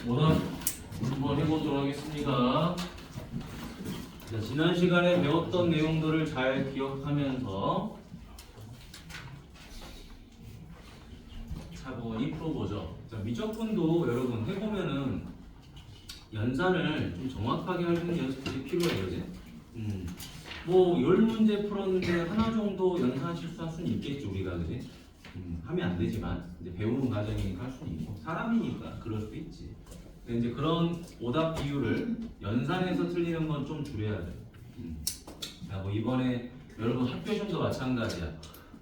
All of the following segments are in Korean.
오늘 한번 해보도록 하겠습니다. 자, 지난 시간에 배웠던 내용들을 잘 기억하면서 차분히 풀어보죠. 자, 미적분도 여러분 해보면은 연산을 좀 정확하게 하는 연습이 필요해요, 그지? 뭐 10문제 풀었는데 하나 정도 연산 실수할 수는 있겠지 우리가, 그지? 하면 안 되지만 이제 배우는 과정이니까 할 수는 있고 사람이니까 그럴 수도 있지. 근데 이제 그런 오답 비율을 연산해서 틀리는 건 좀 줄여야 돼. 자, 뭐 이번에 여러분 학교 시험도 마찬가지야.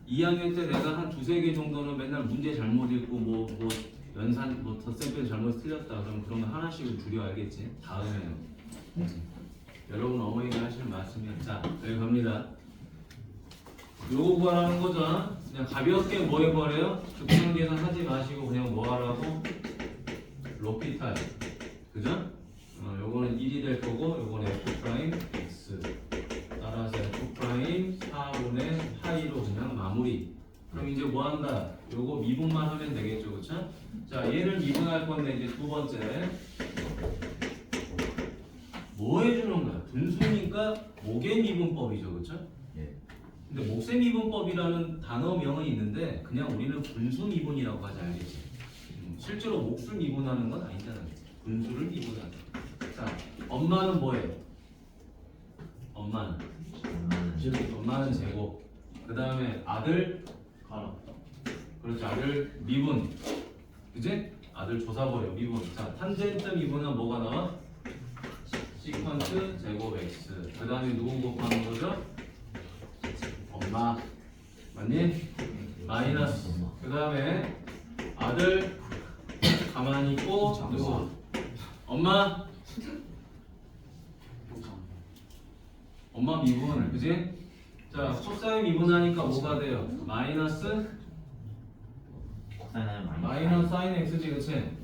2학년 때 내가 한 두세 개 정도는 맨날 문제 잘못 읽고 뭐 연산 뭐 덧셈 잘못 틀렸다 그러면 그런 거 하나씩은 줄여 알겠지? 다음에는 여러분 어머니가 하시는 말씀이야. 자, 여기 갑니다. 요거 구하라는 거죠. 그냥 가볍게 뭐 해버려요? 극상 계산 하지 마시고 그냥 뭐 하라고? 로피탈, 그죠? 요거는 1이 될 거고 요거는 F' X 따라서 F' 4분의 파이로 그냥 마무리. 그럼 이제 뭐 한다? 요거 미분만 하면 되겠죠, 그쵸? 자, 얘를 미분할 건데 이제 두 번째 뭐 해주는 거야? 분수니까 목의 미분법이죠, 그쵸? 예. 근데 목세 미분법이라는 단어명은 있는데 그냥 우리는 분수 미분이라고 하지 알겠지? 실제로 몫을 미분하는 건 아니잖아. 분수를 미분하는. 자, 엄마는 뭐예요? 엄마는 제곱. 그 다음에 아들 가라. 그렇지, 아들 미분. 그지? 아들 조사버려 미분. 자, 탄젠트 미분은 뭐가 나와? 시퀀트 제곱 x. 그 다음에 누구 곱하는 거죠? 엄마. 맞니? 마이너스. 그 다음에 아들 가만히 있고 누구? 엄마. 엄마 미분, 그지? 자, 코사인 미분하니까 뭐가 돼요? 마이너스 사인 x지, 그치?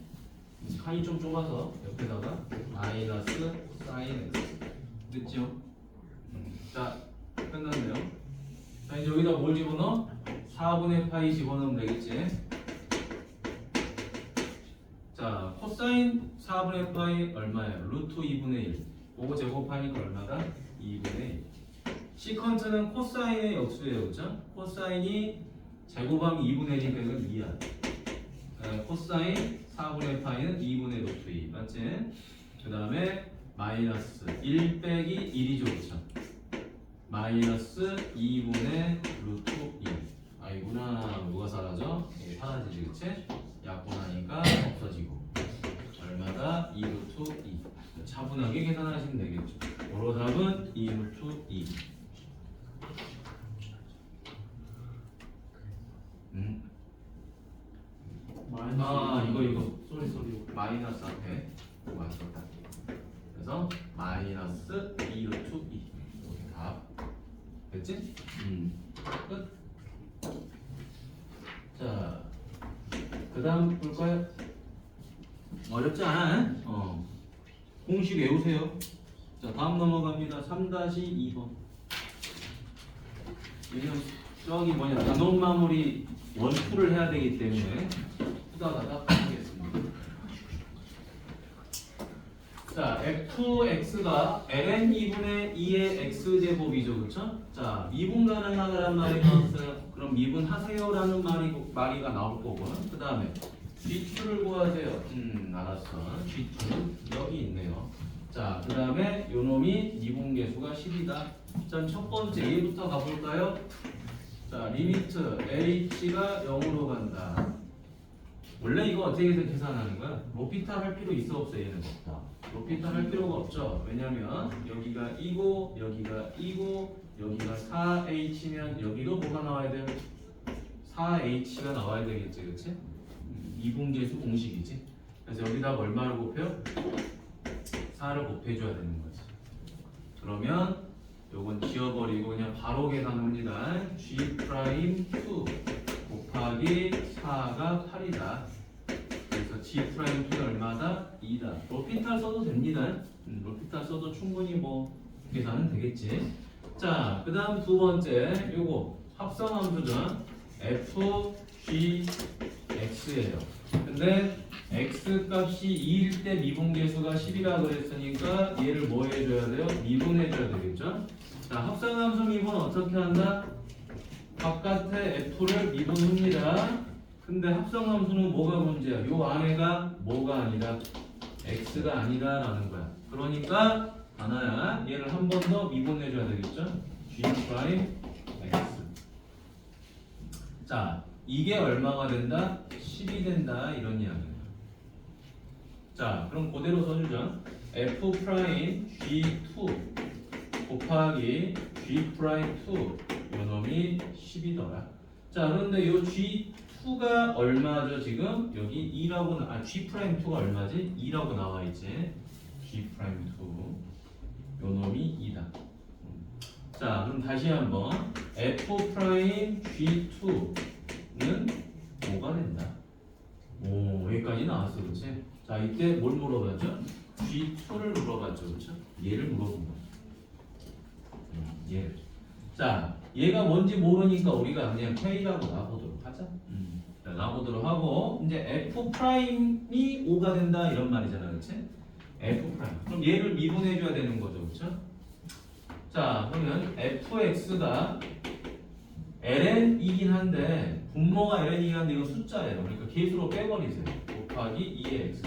칸이 좀 좁아서 옆에다가 마이너스 사인 x 됐죠? 자, 끝났네요. 자, 이제 여기다 뭘 집어넣어? 4분의 파이 집어넣으면 되겠지? 자, 코사인 4분의 파이 얼마예요? 루트 2분의 1. 그거 제곱하니까 얼마다? 2분의 1. 시컨트는 코사인의 역수예요, 그죠? 코사인이 제곱하면 2분의 1이니까 이건 2야. 코사인 4분의 파이는 2분의 루트 2. 맞지? 그 다음에 마이너스 1 빼기 1이죠, 그죠? 마이너스 2분의 루트 2. 아이구나, 누가 사라져? 이게 사라지지, 그치? 약분하니까 없어지고. 얼마다? 2 루트 2. 차분하게 계산하시면 되겠죠. 바로 답은 2 루트 2. 이거 쏘리 마이너스 앞에 뭐가 있었다. 그래서 마이너스 2 루트 2. 이렇게 답 됐지? 끝. 자, 그 다음 볼까요? 어렵지 않아? 공식 외우세요. 자, 다음 넘어갑니다. 3-2번. 왜냐면 저기 단원 마무리 원투를 해야 되기 때문에 후다다닥 하겠습니다. 자, fx가 ln 2분의 2의 x제곱이죠, 그쵸? 자, 미분 가능하다는 말이 나왔어요. 그럼 미분하세요라는 말이가 나올 거고, 그 다음에 g2를 구하세요. 알았어. g2 여기 있네요. 자, 그 다음에 요놈이 미분계수가 10이다. 자, 첫 번째 얘부터 가볼까요? 자, 리미트 h가 0으로 간다. 원래 이거 어떻게 계산하는 거야? 로피탈 할 필요 있어 없어 얘는? 로피탈 할 필요가 없죠. 왜냐면 여기가 2고 여기가 2고 여기가 4h면 여기도 뭐가 나와야 돼요? 4h가 나와야 되겠지, 그치? 이분계수 공식이지. 그래서 여기다 얼마를 곱해요? 4를 곱해줘야 되는 거지. 그러면 요건 지워버리고 그냥 바로 계산합니다. G'2 곱하기 4가 8이다. 그래서 G'2는 얼마다? 2다. 로피탈 써도 됩니다. 로피탈 써도 충분히 뭐 계산은 되겠지. 자, 그 다음 두 번째 요거 합성함수죠. F, G, X예요. 근데 X x 값이 2일 때 미분계수가 10이라 그랬으니까 얘를 뭐 해줘야 돼요? 미분해줘야 되겠죠? 자, 합성함수 미분 어떻게 한다? 바깥에 f를 미분합니다. 근데 합성함수는 뭐가 문제야? 요 안에가 뭐가 아니라 x가 아니다라는 거야. 그러니까 하나야, 얘를 한 번 더 미분해줘야 되겠죠? g 프라임 x. 자, 이게 얼마가 된다? 10이 된다 이런 이야기야. 자, 그럼 그대로 써주자. f 프라임 g2 곱하기 g 프라임 2 요놈이 10이더라. 자, 그런데 요 g2가 얼마죠 지금? 여기 2라고 g 프라임 2가 얼마지? 2라고 나와 있지. g 프라임 2 요놈이 2다. 자, 그럼 다시 한번 f 프라임 g2는 5가 된다. 오, 여기까지 나왔어, 그렇지? 자, 이때 뭘 물어봤죠? G2를 물어봤죠, 그렇죠? 얘를 물어본 거야. 얘를. 자, 얘가 뭔지 모르니까 우리가 그냥 K라고 놔보도록 하자. 자, 놔보도록 하고 이제 F 프라임이 5가 된다 이런 말이잖아, 그렇지? F 프라임. 그럼 얘를 미분해줘야 되는 거죠, 그렇죠? 자, 그러면 fx가 ln이긴 한데 분모가 ln이긴 한데 이거 숫자예요. 그러니까 계수로 빼버리세요. 곱하기 2의 x.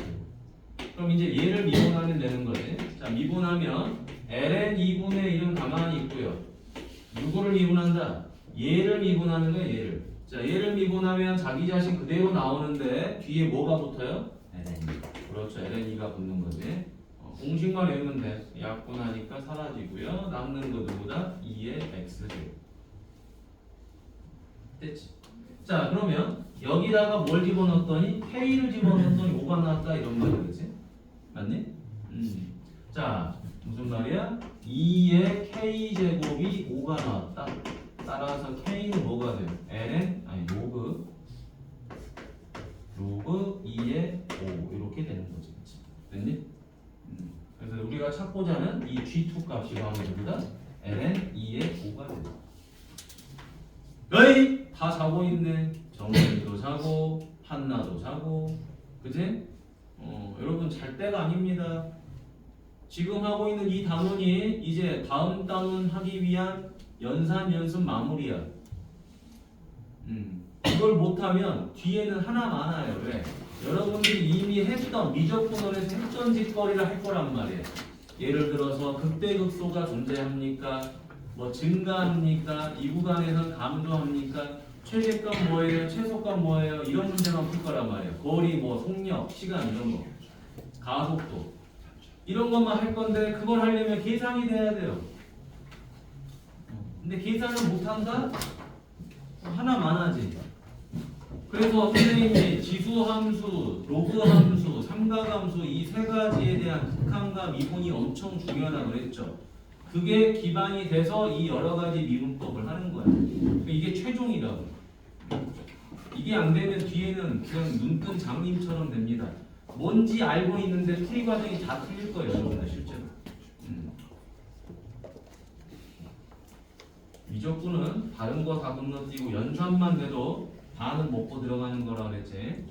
그럼 이제 얘를 미분하면 되는 거지. 자, 미분하면 ln 2분의 1은 가만히 있고요. 누구를 미분한다? 얘를 미분하는 거야, 얘를. 자, 얘를 미분하면 자기 자신 그대로 나오는데 뒤에 뭐가 붙어요? ln. 그렇죠, ln이가 붙는 거지. 공식만 외우면 돼. 약분하니까 사라지고요. 남는 거 누구다? 2의 x제곱. 됐지? 자, 그러면 여기다가 뭘 집어넣었더니 k를 집어넣었더니 5가 나왔다 이런 말이야, 그렇지? 맞니? 자, 무슨 말이야? 2의 k제곱이 5가 나왔다. 따라서 k는 뭐가 돼요? ln 아니 로그 2의 5 이렇게 되는 거지, 그렇지? 됐니? 그래서 우리가 찾고자 하는 이 G2 값이 바로 누구다? ln 2의 5가 된다. 에이! 다 자고 있네. 정현이도 자고 한나도 자고 그지? 여러분 잘 때가 아닙니다. 지금 하고 있는 이 단원이 이제 다음 단원 하기 위한 연산 연습 마무리야. 이걸 못하면 뒤에는 하나 많아요. 왜? 여러분들이 이미 했던 미적분원에서 했던 짓거리를 할 거란 말이에요. 예를 들어서 극대극소가 존재합니까? 뭐 증가합니까? 이 구간에서 감소합니까? 최대값 뭐예요? 최소값 뭐예요? 이런 문제만 풀 거란 말이에요. 거리, 뭐 속력, 시간 이런 거, 가속도 이런 것만 할 건데 그걸 하려면 계산이 돼야 돼요. 근데 계산을 못한다? 하나 많아지. 그래서 선생님이 지수함수, 로그함수, 삼각함수 이 세 가지에 대한 극한과 미분이 엄청 중요하다고 그랬죠. 그게 기반이 돼서 이 여러 가지 미분법을 하는 거야. 이게 최종이라고. 이게 안 되면 뒤에는 그냥 눈뜬 장님처럼 됩니다. 뭔지 알고 있는데 풀이 과정이 다 틀릴 거예요, 여러분들 실제로. 미적분은 다른 거 다 건너뛰고 연산만 돼도 다는 먹고 들어가는 거라 그랬지.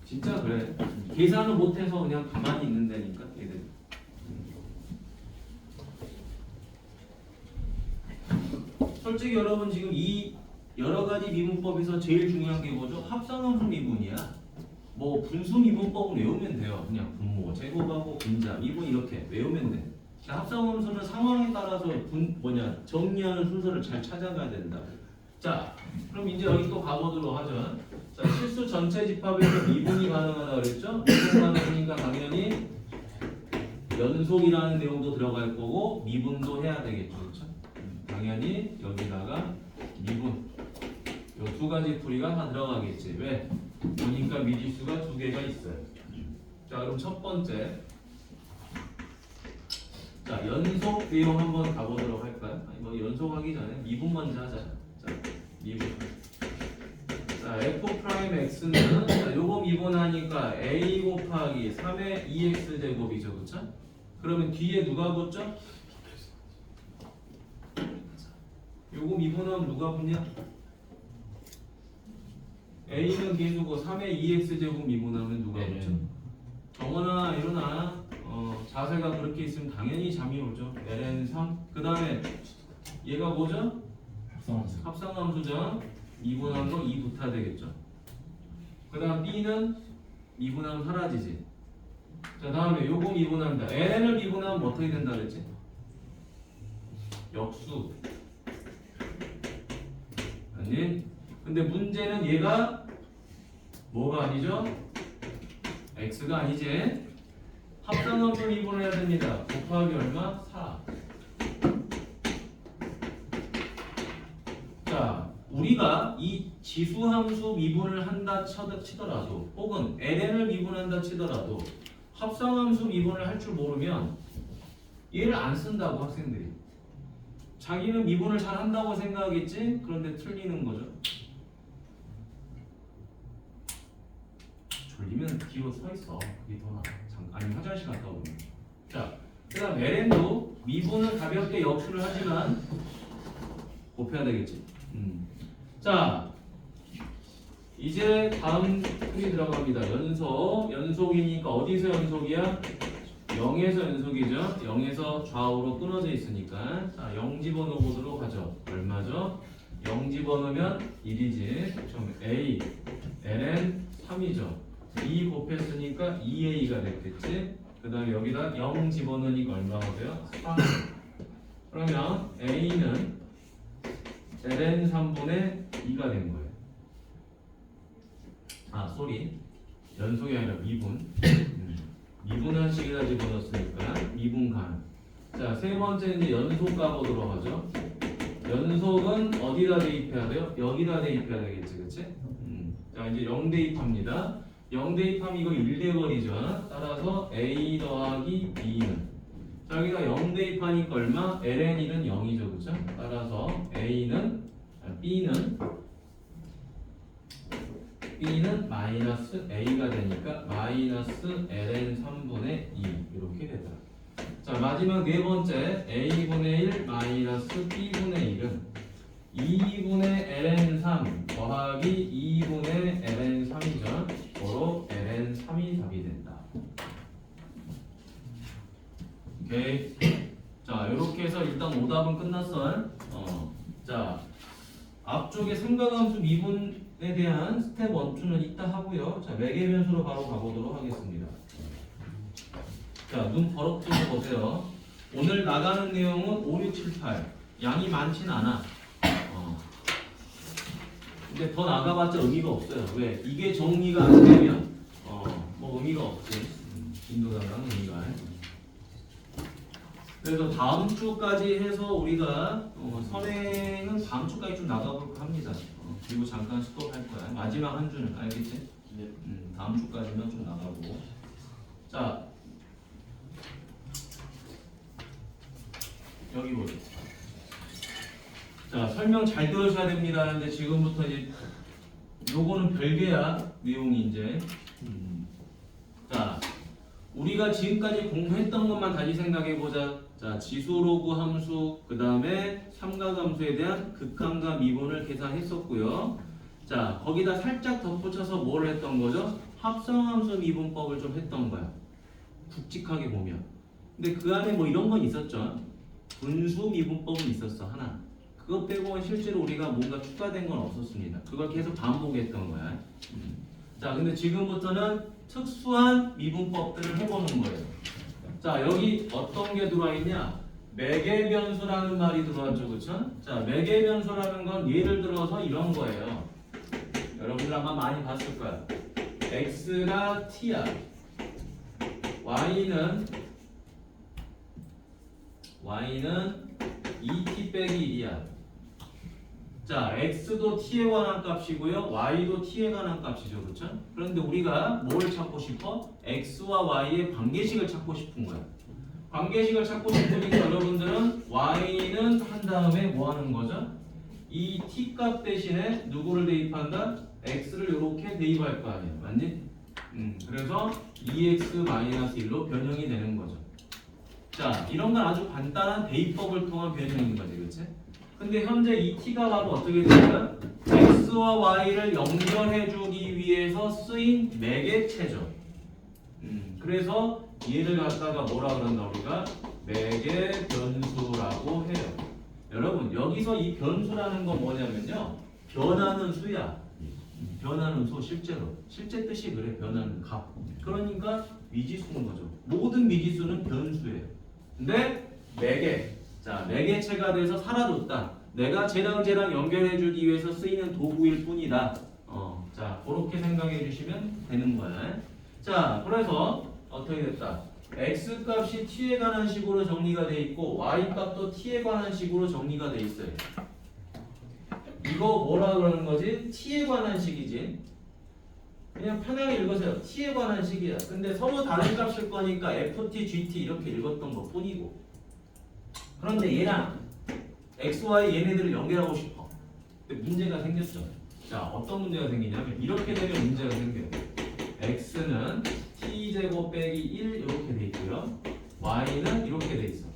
진짜 그래. 계산을 못해서 그냥 가만히 있는 데니까 얘들. 솔직히 여러분 지금 이 여러 가지 미분법에서 제일 중요한 게 뭐죠? 합성함수 미분이야. 뭐 분수 미분법은 외우면 돼요. 그냥 분모, 제곱하고 분자, 미분 이렇게 외우면 돼. 합성함수는 상황에 따라서 정리하는 순서를 잘 찾아가야 된다. 자, 그럼 이제 여기 또 가보도록 하죠. 자, 실수 전체 집합에서 미분이 가능하다 그랬죠? 미분 가능하니까 당연히 연속이라는 내용도 들어갈 거고 미분도 해야 되겠죠, 그렇죠? 당연히 여기다가 미분 요 두 가지 풀이가 다 들어가겠지. 왜? 보니까 미지수가 두 개가 있어요. 자, 그럼 첫 번째. 자, 연속 내용 한번 가보도록 할까요? 아니, 뭐 연속하기 전에 미분 먼저 하자. 자, 미분. 자, f 프라임 x는 자, 요거 미분하니까 a 곱하기 3의 2x 제곱이죠, 그렇죠? 그러면 뒤에 누가 붙죠? 요거 미분하면 누가 붙냐? a는 계수고 3의 2x제곱 미분하면 누가 오죠? 정원아 일어나. 자세가 그렇게 있으면 당연히 잠이 오죠. ln3. 그 다음에 얘가 뭐죠? 합성함수죠. 미분한 거 2 붙어야 되겠죠. 그 다음 b는 미분하면 사라지지. 자 다음에 요거 미분한다. ln을 미분하면 뭐 어떻게 된다 그랬지? 역수. 아니 근데 문제는 얘가 뭐가 아니죠? x가 아니지. 합성함수 미분을 해야 됩니다. 곱하기 얼마? 4. 자, 우리가 이 지수함수 미분을 한다 치더라도 혹은 ln을 미분한다 치더라도 합성함수 미분을 할 줄 모르면 얘를 안 쓴다고 학생들이. 자기는 미분을 잘 한다고 생각하겠지? 그런데 틀리는 거죠. 졸리면 뒤로 서 있어. 그게 더 나아. 아니면 화장실 갔다 오면. 자, 그 다음 ln도 미분은 가볍게 역수를 하지만 곱해야 되겠지. 자, 이제 다음 풀이 들어갑니다. 연속이니까 어디서 연속이야? 0에서 연속이죠. 0에서 좌우로 끊어져 있으니까. 자, 0 집어넣어보도록 하죠. 얼마죠? 0 집어넣으면 1이지. 그럼 a, ln 3이죠. 2 곱했으니까 2a가 됐겠지. 그 다음에 여기다 0 집어넣으니까 얼마가 돼요? 3. 그러면 a는 ln 3분의 2가 된 거예요. 연속이 아니라 미분. 미분한 식에다 집어넣었으니까 미분 가능. 자, 세 번째는 이제 연속 가보도록 하죠. 연속은 어디다 대입해야 돼요? 여기다 대입해야 되겠지, 그치? 자, 이제 0 대입합니다. 0 대입하면 이거 1 돼버리죠. 따라서 a 더하기 b는, 자, 여기다 0 대입하니까 얼마? ln1은 0이죠, 그쵸? 따라서 b는 마이너스 a가 되니까 마이너스 ln 3분의 2 이렇게 되더라. 자, 마지막 네 번째 a분의 1 마이너스 b분의 1은 2분의 ln 3 더하기 2분의 ln 3이죠. 바로 ln 3이 답이 된다. 오케이. 자, 이렇게 해서 일단 오답은 끝났어. 자, 앞쪽에 삼각함수 미분에 대한 스텝 1, 2는 이따 하고요. 자, 매개변수로 바로 가보도록 하겠습니다. 자, 눈 버럭 뜨고 보세요. 오늘 나가는 내용은 5, 6, 7, 8. 양이 많진 않아. 근데 더 나가봤자 의미가 없어요. 왜? 이게 정리가 안 되면 뭐 의미가 없지. 인도당랑 의미가. 그래서 다음 주까지 해서 우리가 선행은 다음 주까지 좀 나가볼까 합니다. 그리고 잠깐 스톱할 거야. 마지막 한 주는 알겠지? 네. 다음 주까지는 좀 나가고. 자, 여기 보세요. 자, 설명 잘 들으셔야 됩니다. 근데 지금부터 이제 요거는 별개야. 내용이 이제. 자, 우리가 지금까지 공부했던 것만 다시 생각해 보자. 자, 지수로그 함수, 그 다음에 삼각함수에 대한 극한과 미분을 계산했었고요. 자, 거기다 살짝 덧붙여서 뭘 했던 거죠? 합성함수 미분법을 좀 했던 거야. 굵직하게 보면. 근데 그 안에 뭐 이런 건 있었죠. 분수 미분법은 있었어, 하나. 그것 빼고는 실제로 우리가 뭔가 추가된 건 없었습니다. 그걸 계속 반복했던 거야. 자, 근데 지금부터는 특수한 미분법들을 해보는 거예요. 자, 여기 어떤 게 들어와 있냐? 매개변수라는 말이 들어왔죠, 그쵸? 자, 매개변수라는 건 예를 들어서 이런 거예요. 여러분들 아마 많이 봤을 거야. x가 t야. y는 2t 빼기 1이야. 자, x도 t에 관한 값이고요, y도 t에 관한 값이죠, 그렇죠? 그런데 우리가 뭘 찾고 싶어? x와 y의 관계식을 찾고 싶은 거야. 관계식을 찾고 싶으니까 여러분들은 y는 한 다음에 뭐 하는 거죠? 이 t 값 대신에 누구를 대입한다? x를 이렇게 대입할 거 아니야, 맞니? 그래서 2x-1로 변형이 되는 거죠. 자, 이런 건 아주 간단한 대입법을 통한 변형인 거지, 그렇지? 근데 현재 이 t가 바로 어떻게 되냐? x x와 y를 연결해주기 위해서 쓰인 매개체죠. 그래서 얘를 갖다가 뭐라 그런다 우리가 매개 변수라고 해요. 여러분 여기서 이 변수라는 건 뭐냐면요, 변하는 수야. 변하는 수 실제 뜻이 그래. 변하는 값. 그러니까 미지수인 거죠. 모든 미지수는 변수예요. 근데 매개체가 돼서 사라졌다. 내가 쟤랑 연결해주기 위해서 쓰이는 도구일 뿐이다. 자, 그렇게 생각해 주시면 되는 거야. 자, 그래서 어떻게 됐다? x 값이 t에 관한 식으로 정리가 돼 있고 y 값도 t에 관한 식으로 정리가 돼 있어요. 이거 뭐라 그러는 거지? t에 관한 식이지. 그냥 편하게 읽으세요. t에 관한 식이야. 근데 서로 다른 값일 거니까 ft, gt 이렇게 읽었던 것 뿐이고. 그런데 얘랑 x, y 얘네들을 연결하고 싶어. 근데 문제가 생겼죠. 자, 어떤 문제가 생기냐면 이렇게 되면 문제가 생겨요. x는 t제곱 빼기 1 이렇게 돼 있고요. y는 이렇게 돼 있어.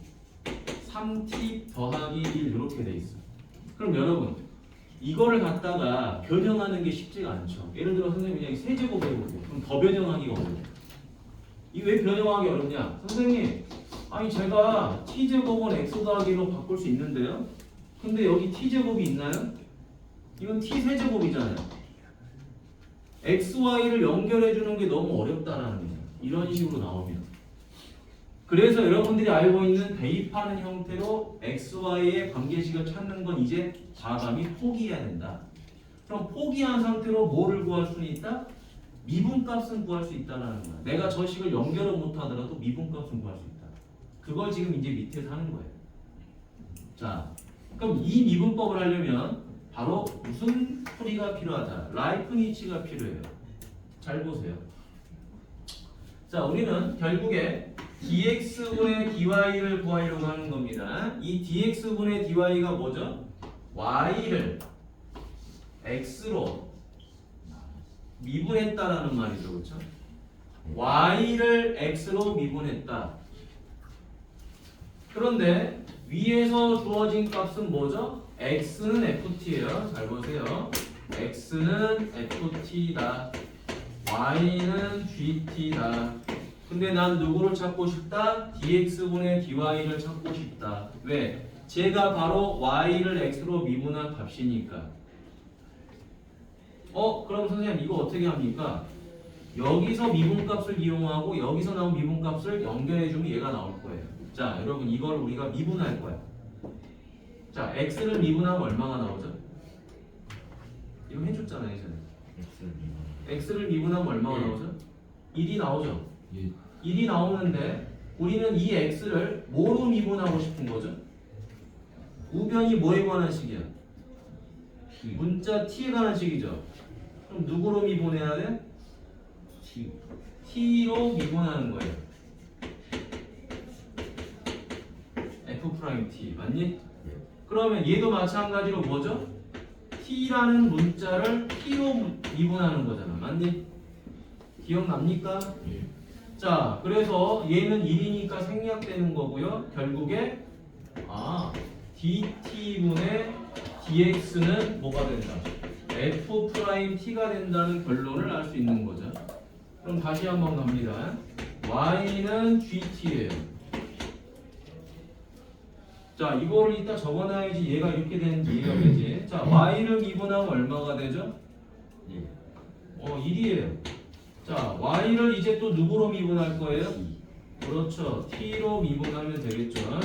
3t 더하기 1 이렇게 돼 있어. 그럼 여러분 이거를 갖다가 변형하는 게 쉽지가 않죠. 예를 들어 선생님 그냥 세제곱 해보세요. 그럼 더 변형하기가 어려워. 이게 왜 변형하기 어렵냐? 선생님 아니 제가 t제곱은 x 더하기로 바꿀 수 있는데요. 근데 여기 t제곱이 있나요? 이건 t세제곱이잖아요. x, y를 연결해 주는 게 너무 어렵다라는 거예요. 이런 식으로 나오면. 그래서 여러분들이 알고 있는 대입하는 형태로 x, y의 관계식을 찾는 건 이제 과감히 포기해야 된다. 그럼 포기한 상태로 뭐를 구할 수는 있다? 미분값은 구할 수 있다는 거야. 내가 저 식을 연결을 못하더라도 미분값은 구할 수 있다. 그걸 지금 이제 밑에서 하는 거예요. 자, 그럼 이 미분법을 하려면 바로 무슨 풀이가 필요하다? 라이프니츠가 필요해요. 잘 보세요. 자, 우리는 결국에 dx분의 dy를 구하려고 하는 겁니다. 이 dx분의 dy가 뭐죠? y를 x로 미분했다라는 말이죠. 그렇죠? y를 x로 미분했다. 그런데 위에서 주어진 값은 뭐죠? x는 ft예요. 잘 보세요. x는 ft다. y는 gt다. 근데 난 누구를 찾고 싶다? dx분의 dy를 찾고 싶다. 왜? 제가 바로 y를 x로 미분한 값이니까. 그럼 선생님 이거 어떻게 합니까? 여기서 미분값을 이용하고 여기서 나온 미분값을 연결해주면 얘가 나올 거예요. 자, 여러분 이걸 우리가 미분할 거야. 자, x를 미분하면 얼마가 나오죠? 이거 해줬잖아요, 예전에. x를 미분하면 얼마가 나오죠? 1이 나오죠? 1이 나오는데 우리는 이 x를 뭐로 미분하고 싶은 거죠? 우변이 뭐에 관한 식이야? 문자 t에 관한 식이죠? 그럼 누구로 미분해야 돼? t로 미분하는 거예요. f't 맞니? 그러면 얘도 마찬가지로 뭐죠? t라는 문자를 t로 미분하는 거잖아. 맞니? 기억납니까? 자, 그래서 얘는 1이니까 생략되는 거고요. 결국에 dt분의 dx는 뭐가 된다? f't가 된다는 결론을 알 수 있는 거죠. 그럼 다시 한번 갑니다. y는 gt예요. 자, 이거를 이따 적어놔야지 얘가 이렇게 되는지 이해가 되지. 자, y를 미분하면 얼마가 되죠? 1이에요. 자, y를 이제 또 누구로 미분할 거예요? 그렇죠. t로 미분하면 되겠죠.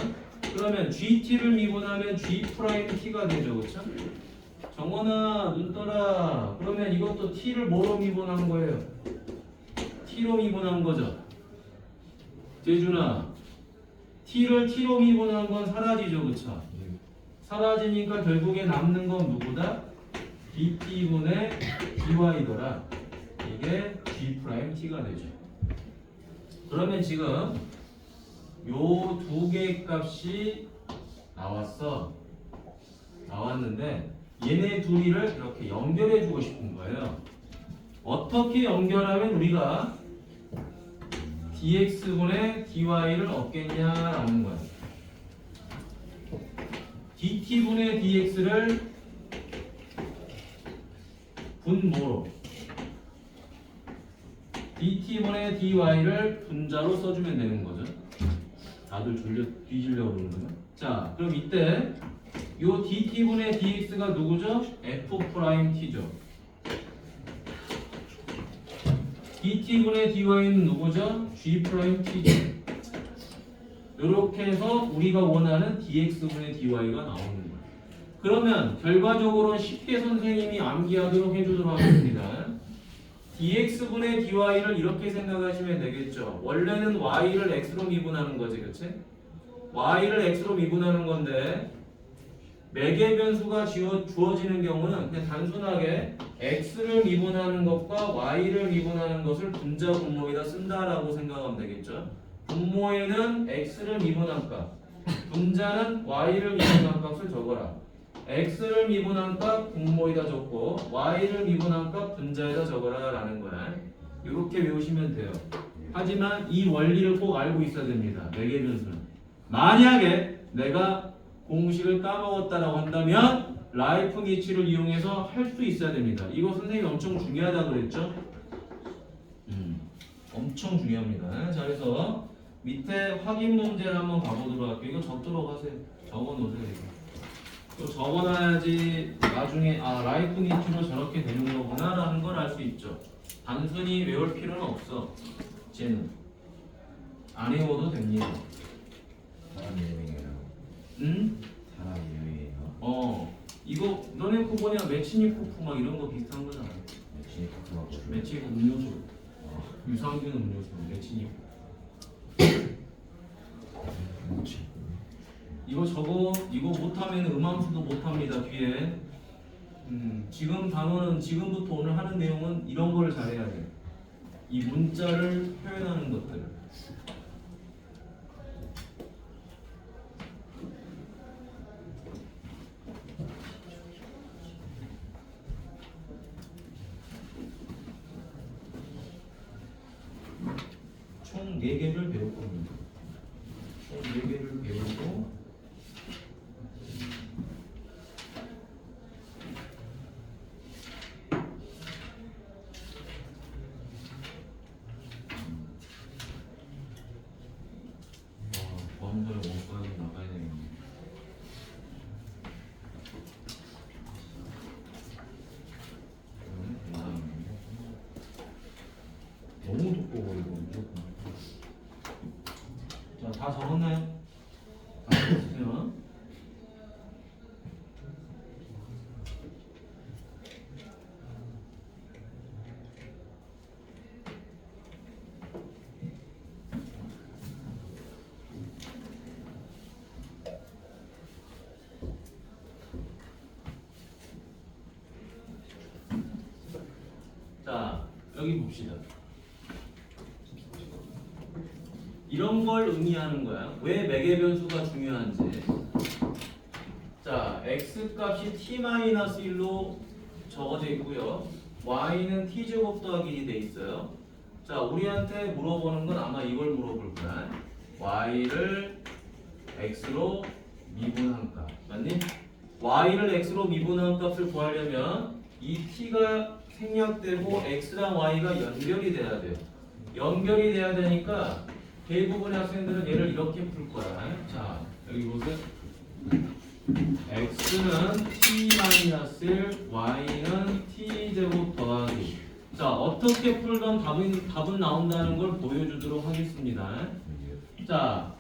그러면 gt를 미분하면 g't가 되죠. 그렇죠? 정원아, 눈 떠라. 그러면 이것도 t를 뭐로 미분한 거예요? t로 미분한 거죠. 재준아, t를 t로 미분한 건 사라지죠. 그쵸? 사라지니까 결국에 남는 건 누구다? dt분의 dy더라. 이게 g't가 되죠. 그러면 지금 요 두 개의 값이 나왔는데 얘네 둘이를 이렇게 연결해 주고 싶은 거예요. 어떻게 연결하면 우리가 dx분의 dy를 얻겠냐라는 거예요. dt분의 dx를 분모로 dt분의 dy를 분자로 써주면 되는 거죠. 다들 뒤질려고 그러는구나. 자, 그럼 이때 요 dt분의 dx가 누구죠? f't죠. dt분의 dy는 누구죠? g't죠. 이렇게 해서 우리가 원하는 dx분의 dy가 나오는 거예요. 그러면 결과적으로는 쉽게 선생님이 암기하도록 해주도록 하겠습니다. dx분의 dy를 이렇게 생각하시면 되겠죠. 원래는 y를 x로 미분하는 거지, 그치? y를 x로 미분하는 건데 매개 변수가 주어지는 경우는 그냥 단순하게 x를 미분하는 것과 y를 미분하는 것을 분자 분모에다 쓴다라고 생각하면 되겠죠. 분모에는 x를 미분한 값, 분자는 y를 미분한 값을 적어라. x를 미분한 값 분모에다 적고 y를 미분한 값 분자에다 적어라 라는 거야. 이렇게 외우시면 돼요. 하지만 이 원리를 꼭 알고 있어야 됩니다. 매개 변수는. 만약에 내가 공식을 까먹었다라고 한다면 라이프니츠를 이용해서 할 수 있어야 됩니다. 이거 선생님이 엄청 중요하다고 그랬죠? 엄청 중요합니다. 자, 그래서 밑에 확인 문제를 한번 가보도록 할게요. 이거 적도록 하세요. 적어놓으세요. 이거 적어놔야지 나중에 라이프니츠로 저렇게 되는 거구나 라는 걸 알 수 있죠. 단순히 외울 필요는 없어. 쟤는 안 외워도 됩니다. 사람 이름이에요. 응? 사람 이름이에요. 이거 너네 그 뭐냐 매치니코프 막 이런 거 비슷한 거잖아. 매치니코 음료수. 유산균 음료수 매치니코. 이거 저거 이거 못하면 음함수도 못합니다. 뒤에. 지금 단어는 지금부터 오늘 하는 내용은 이런 거를 잘해야 돼. 이 문자를 표현하는 것들. 총 4개를 배울 겁니다. 총 4개를 배우고 범죄를 원가에 나가야 되겠네. 너무 두꺼워 이거 무조건. 자, 다 적었나요? 다 적었어요. 자, 여기 봅시다. 이런 걸 의미하는 거야. 왜 매개 변수가 중요한지. 자, x 값이 t-1로 적어져 있고요. y는 t제곱 더하기 1이 돼 있어요. 자, 우리한테 물어보는 건 아마 이걸 물어볼 거야. y를 x로 미분한 값. 맞니? y를 x로 미분한 값을 구하려면 이 t가 생략되고 x랑 y가 연결이 돼야 돼요. 연결이 돼야 되니까 대부분의 학생들은 얘를 이렇게 풀 거야. 자, 여기 보세요. x는 t-1, y는 t제곱 더하기. 자, 어떻게 풀던 답은 나온다는 걸 보여주도록 하겠습니다. 자,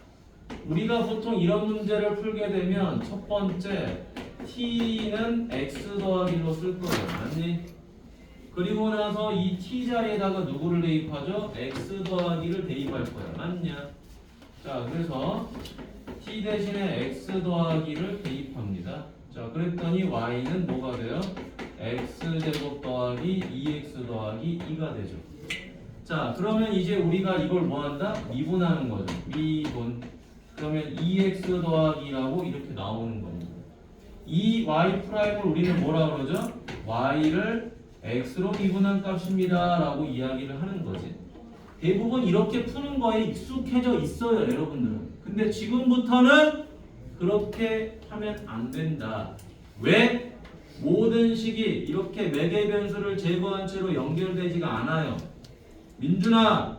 우리가 보통 이런 문제를 풀게 되면 첫 번째 t는 x 더하기로 쓸 거예요. 맞니? 그리고 나서 이 t 자리에다가 누구를 대입하죠? x 더하기를 대입할 거야. 맞냐? 자, 그래서 t 대신에 x 더하기를 대입합니다. 자, 그랬더니 y는 뭐가 돼요? x제곱 더하기 2x 더하기 2가 되죠. 자, 그러면 이제 우리가 이걸 뭐한다? 미분하는 거죠. 미분. 그러면 2x 더하기라고 이렇게 나오는 겁니다. 이 y 프라임을 우리는 뭐라 그러죠? y를 x로 미분한 값입니다 라고 이야기를 하는 거지. 대부분 이렇게 푸는 거에 익숙해져 있어요, 여러분들은. 근데 지금부터는 그렇게 하면 안 된다. 왜? 모든 식이 이렇게 매개 변수를 제거한 채로 연결되지가 않아요. 민준아.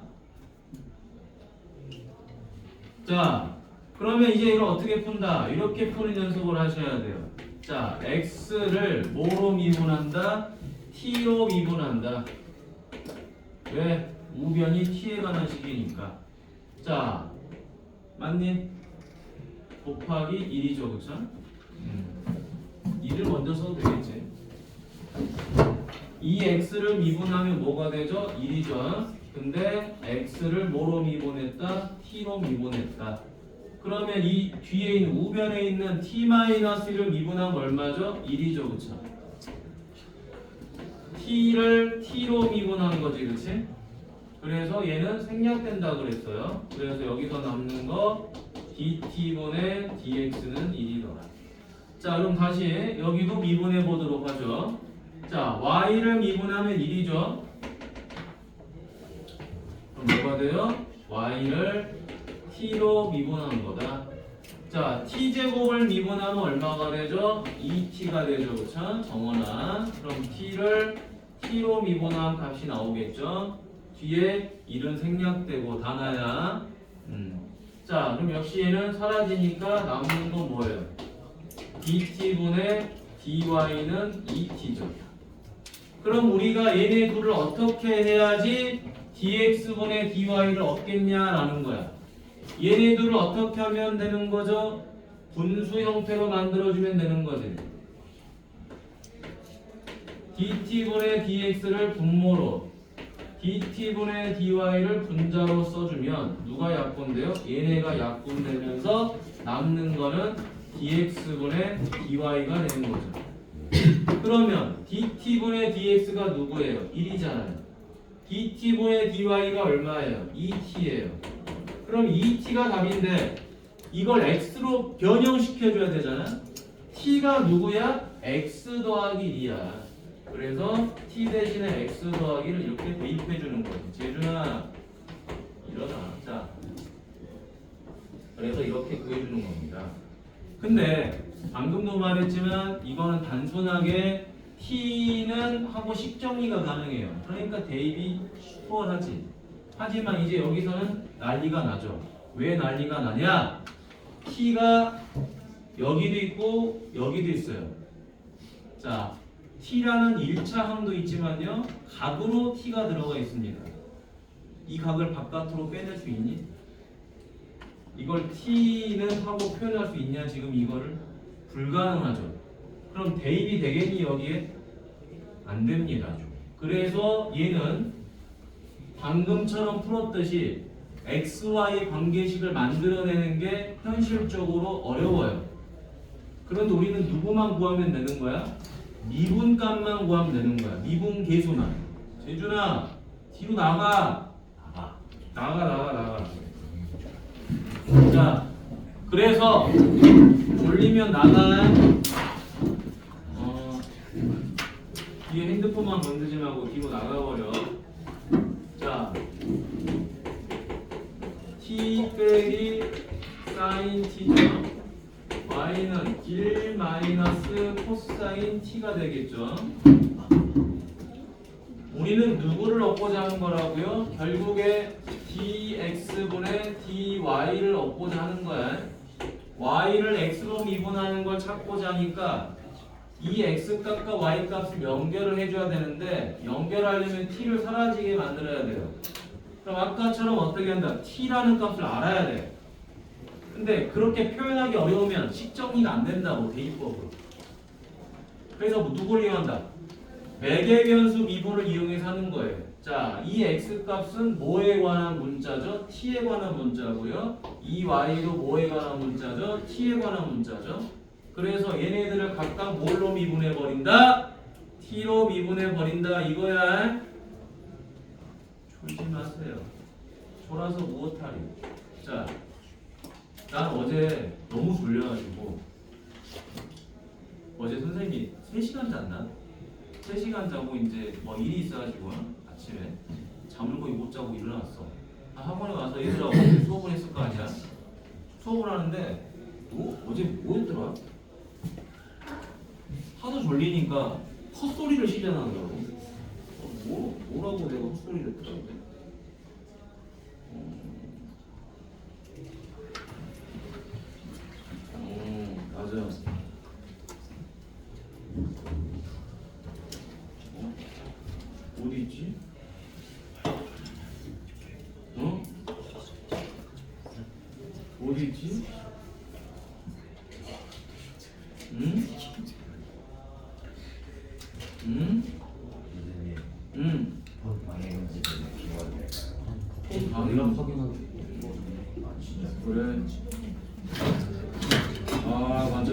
자, 그러면 이제 이걸 어떻게 푼다? 이렇게 푸는 연습을 하셔야 돼요. 자, x를 뭐로 미분한다? t로 미분한다. 왜? 우변이 t에 관한 식이니까. 자, 맞니? 곱하기 1이죠, 그쵸? 1을 먼저 써도 되겠지. 이 x를 미분하면 뭐가 되죠? 1이죠. 근데 x를 뭐로 미분했다? t로 미분했다. 그러면 이 뒤에 있는 우변에 있는 t-1을 미분하면 얼마죠? 1이죠, 그쵸? t를 t로 미분한 거지, 그치? 그래서 얘는 생략된다 그랬어요. 그래서 여기서 남는 거 dt분의 dx는 1이더라. 자, 그럼 다시 여기도 미분해 보도록 하죠. 자, y를 미분하면 1이죠. 그럼 뭐가 돼요? y를 t로 미분한 거다. 자, t제곱을 미분하면 얼마가 되죠? 2t가 되죠, 그쵸? 정원아. 그럼 t를 t로 미분한 값이 나오겠죠? 뒤에 1은 생략되고 단하야. 자, 그럼 역시 얘는 사라지니까 남는 건 뭐예요? dt분의 dy는 2t죠. 그럼 우리가 얘네 둘을 어떻게 해야지 dx분의 dy를 얻겠냐라는 거야. 얘네 둘을 어떻게 하면 되는 거죠? 분수 형태로 만들어주면 되는 거지. dt분의 dx를 분모로, dt분의 dy를 분자로 써주면 누가 약분돼요? 얘네가 약분되면서 남는 거는 dx분의 dy가 되는 거죠. 그러면 dt분의 dx가 누구예요? 1이잖아요. dt분의 dy가 얼마예요? 2t예요. 그럼 2t가 답인데 이걸 x로 변형시켜줘야 되잖아. t가 누구야? x 더하기 1이야. 그래서 t 대신에 x 더하기를 이렇게 대입해주는 거지. 재준아, 일어나. 자, 그래서 이렇게 구해주는 겁니다. 근데 방금도 말했지만 이거는 단순하게 t는 하고 식정리가 가능해요. 그러니까 대입이 수월하지. 하지만 이제 여기서는 난리가 나죠. 왜 난리가 나냐? t가 여기도 있고 여기도 있어요. 자, t라는 1차 항도 있지만요, 각으로 t가 들어가 있습니다. 이 각을 바깥으로 빼낼 수 있니? 이걸 t는 하고 표현할 수 있냐? 지금 이거를 불가능하죠. 그럼 대입이 되겠니 여기에? 안 됩니다. 그래서 얘는 방금처럼 풀었듯이 xy 관계식을 만들어내는 게 현실적으로 어려워요. 그런데 우리는 누구만 구하면 되는 거야? 미분값만 구하면 되는 거야. 미분 계수만. 재준아, 뒤로 나가. 나가. 자, 그래서 돌리면 나가. 뒤에 핸드폰만 건드지 말고 뒤로 나가버려. 자, t 빼기 사인 t죠. y는 1 마이너스 코사인 t가 되겠죠. 우리는 누구를 얻고자 하는 거라고요? 결국에 dx분의 dy를 얻고자 하는 거야. y를 x로 미분하는 걸 찾고자 하니까 이 x값과 y값을 연결을 해줘야 되는데 연결하려면 t를 사라지게 만들어야 돼요. 그럼 아까처럼 어떻게 한다? t라는 값을 알아야 돼. 근데 그렇게 표현하기 어려우면 식정리가 안 된다고 대입법으로. 그래서 누구를 이용한다? 매개변수 미분을 이용해서 하는 거예요. 자, 이 x값은 뭐에 관한 문자죠? t에 관한 문자고요. 이 y도 뭐에 관한 문자죠? t에 관한 문자죠. 그래서 얘네들을 각각 뭘로 미분해 버린다? t로 미분해 버린다 이거야. 졸지 마세요. 졸아서 무엇하리. 자, 난 어제 너무 졸려가지고 어제 선생님이 3시간 잤나? 3시간 자고 이제 뭐 일이 있어가지고 아침에 잠을 거의 못 자고 일어났어. 학원에 와서 얘들하고 수업을 했을 거 아니야? 수업을 하는데 어제 뭐였더라? 하도 졸리니까 헛소리를 시전하더라고. 뭐라고 내가 헛소리를 했더라고. 맞아. 어디 있지? 어디 있지? 응? 응? 선생님 응? 폰 방해 금지 필요한데. 방이랑 확인하고. 그래. 아 맞아.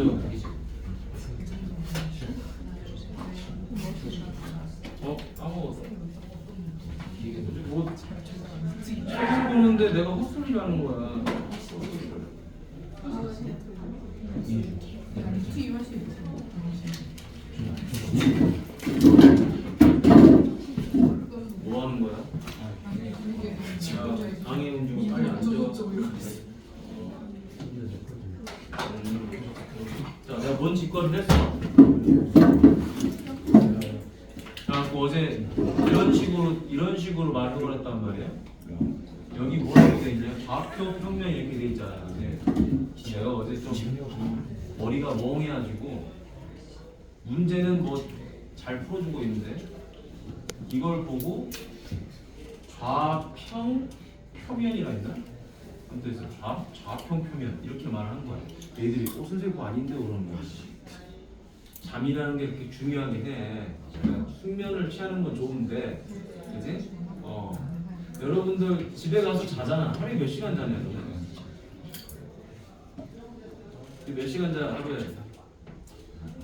까먹었어. 뭐 책을 보는데 내가 헛소리를 하는 거야. 뭐 하는 거야? 방해 운중 빨리 앉아. 자, 내가 뭔 짓거리를 했어? 자, 그 어제 이런 식으로 말을 걸었단 말이야. 여기 뭐라고 돼 있냐? 좌표 평면 이렇게 돼 있잖아. 근데 내가 어제 좀 머리가 멍해가지고 문제는 뭐 잘 풀어주고 있는데 이걸 보고 좌평 표면이라 했나? 아무튼 있어. 좌평 표면 이렇게 말하는 거야. 얘들이 옷은 세고 아닌데 그러는 거야. 잠이라는 게 그렇게 중요하긴 해. 숙면을 취하는 건 좋은데, 그지? 여러분들 집에 가서 자잖아. 하루에 몇 시간 자냐, 너네? 몇 시간 자 하루에?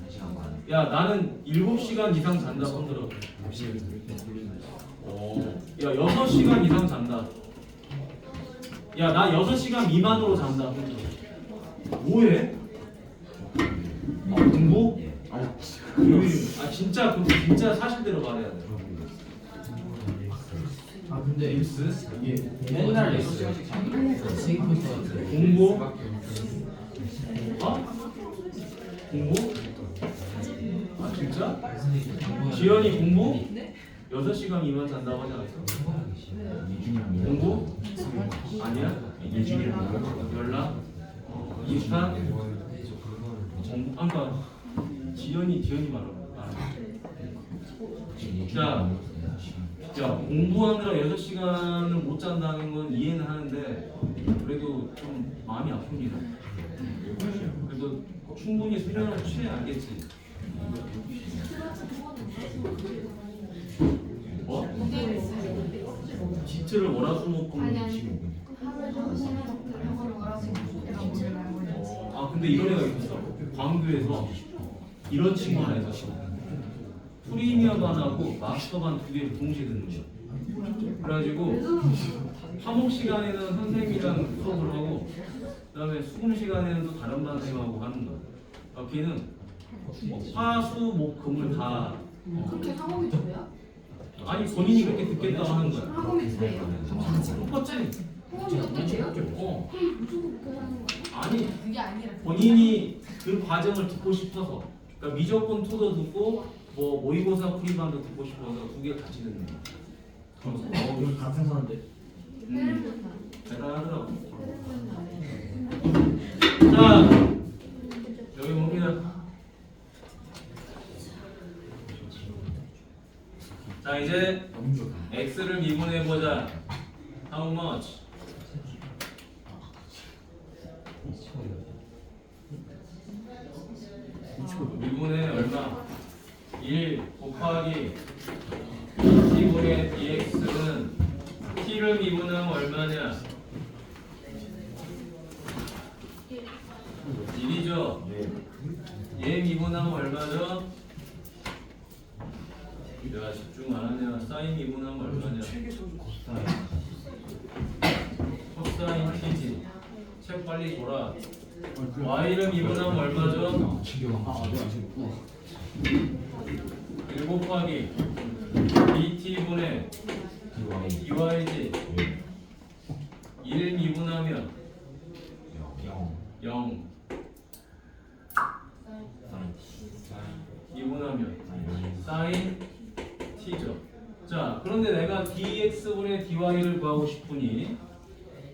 1시간 반. 야, 나는 7시간 이상 잔다 손들어. 야, 6시간 이상 잔다. 야, 나 6시간 미만으로 잔다 손들어. 뭐해? 공부? 예. 진짜 근데 진짜 사실대로 말해야 돼. 근데 X 이게 맨날 X 공부? 공부? 진짜? 지연이 공부? 6시간 미만 잔다고 하지 않았어? 공부? 아니야? 연락? 인스타? 그러니까 지연이 말하는 자, 공부하느라 6시간을 못 잔다는 건 이해는 하는데 그래도 좀 마음이 아픕니다. 그래도 충분히 수련을 취해야겠지. 뭐? 지트를 월화수목금 근데 이런 애가 있었어. 광교에서 이런 친구 하나 있었어. 프리미어반하고 마스터반 두 개를 동시에 듣는 거야. 그래가지고 화목 시간에는 선생님이랑 수업을 하고 그다음에 수금 시간에는 또 다른 반 선생님하고 하는 거야. 걔는 화수목금을 다 그렇게 학원이 줘요? 아니 본인이 그렇게 듣겠다고 하는 거야. 학원이 줘요? 똑같지? 학원이 어떻게 돼요? 어. 그럼 무슨 그렇게 하는 거예요? 아니 그게 아니라 본인이 그 과정을 듣고 싶어서 그러니까 미적분 투도 듣고 뭐 모의고사 프리반도 듣고 싶어서 두 개 같이 듣는 거야. 이거 같은 사는데 대단하더라고. 자 여기 봅니다. 자 이제 x를 미분해 보자. How much? 미분의 얼마? 1 곱하기 t분의 dx는 t를 미분하면 얼마냐? 1이죠? 얘 미분하면 얼마죠? 내가 집중 안 하냐? 사인 미분하면 얼마냐? 코사인 t지. 책 빨리 보라. y를 미분하면 얼마죠? 1 곱하기 dt분의 dy지. 1 미분하면 0 2분의 y를 구하고 싶으니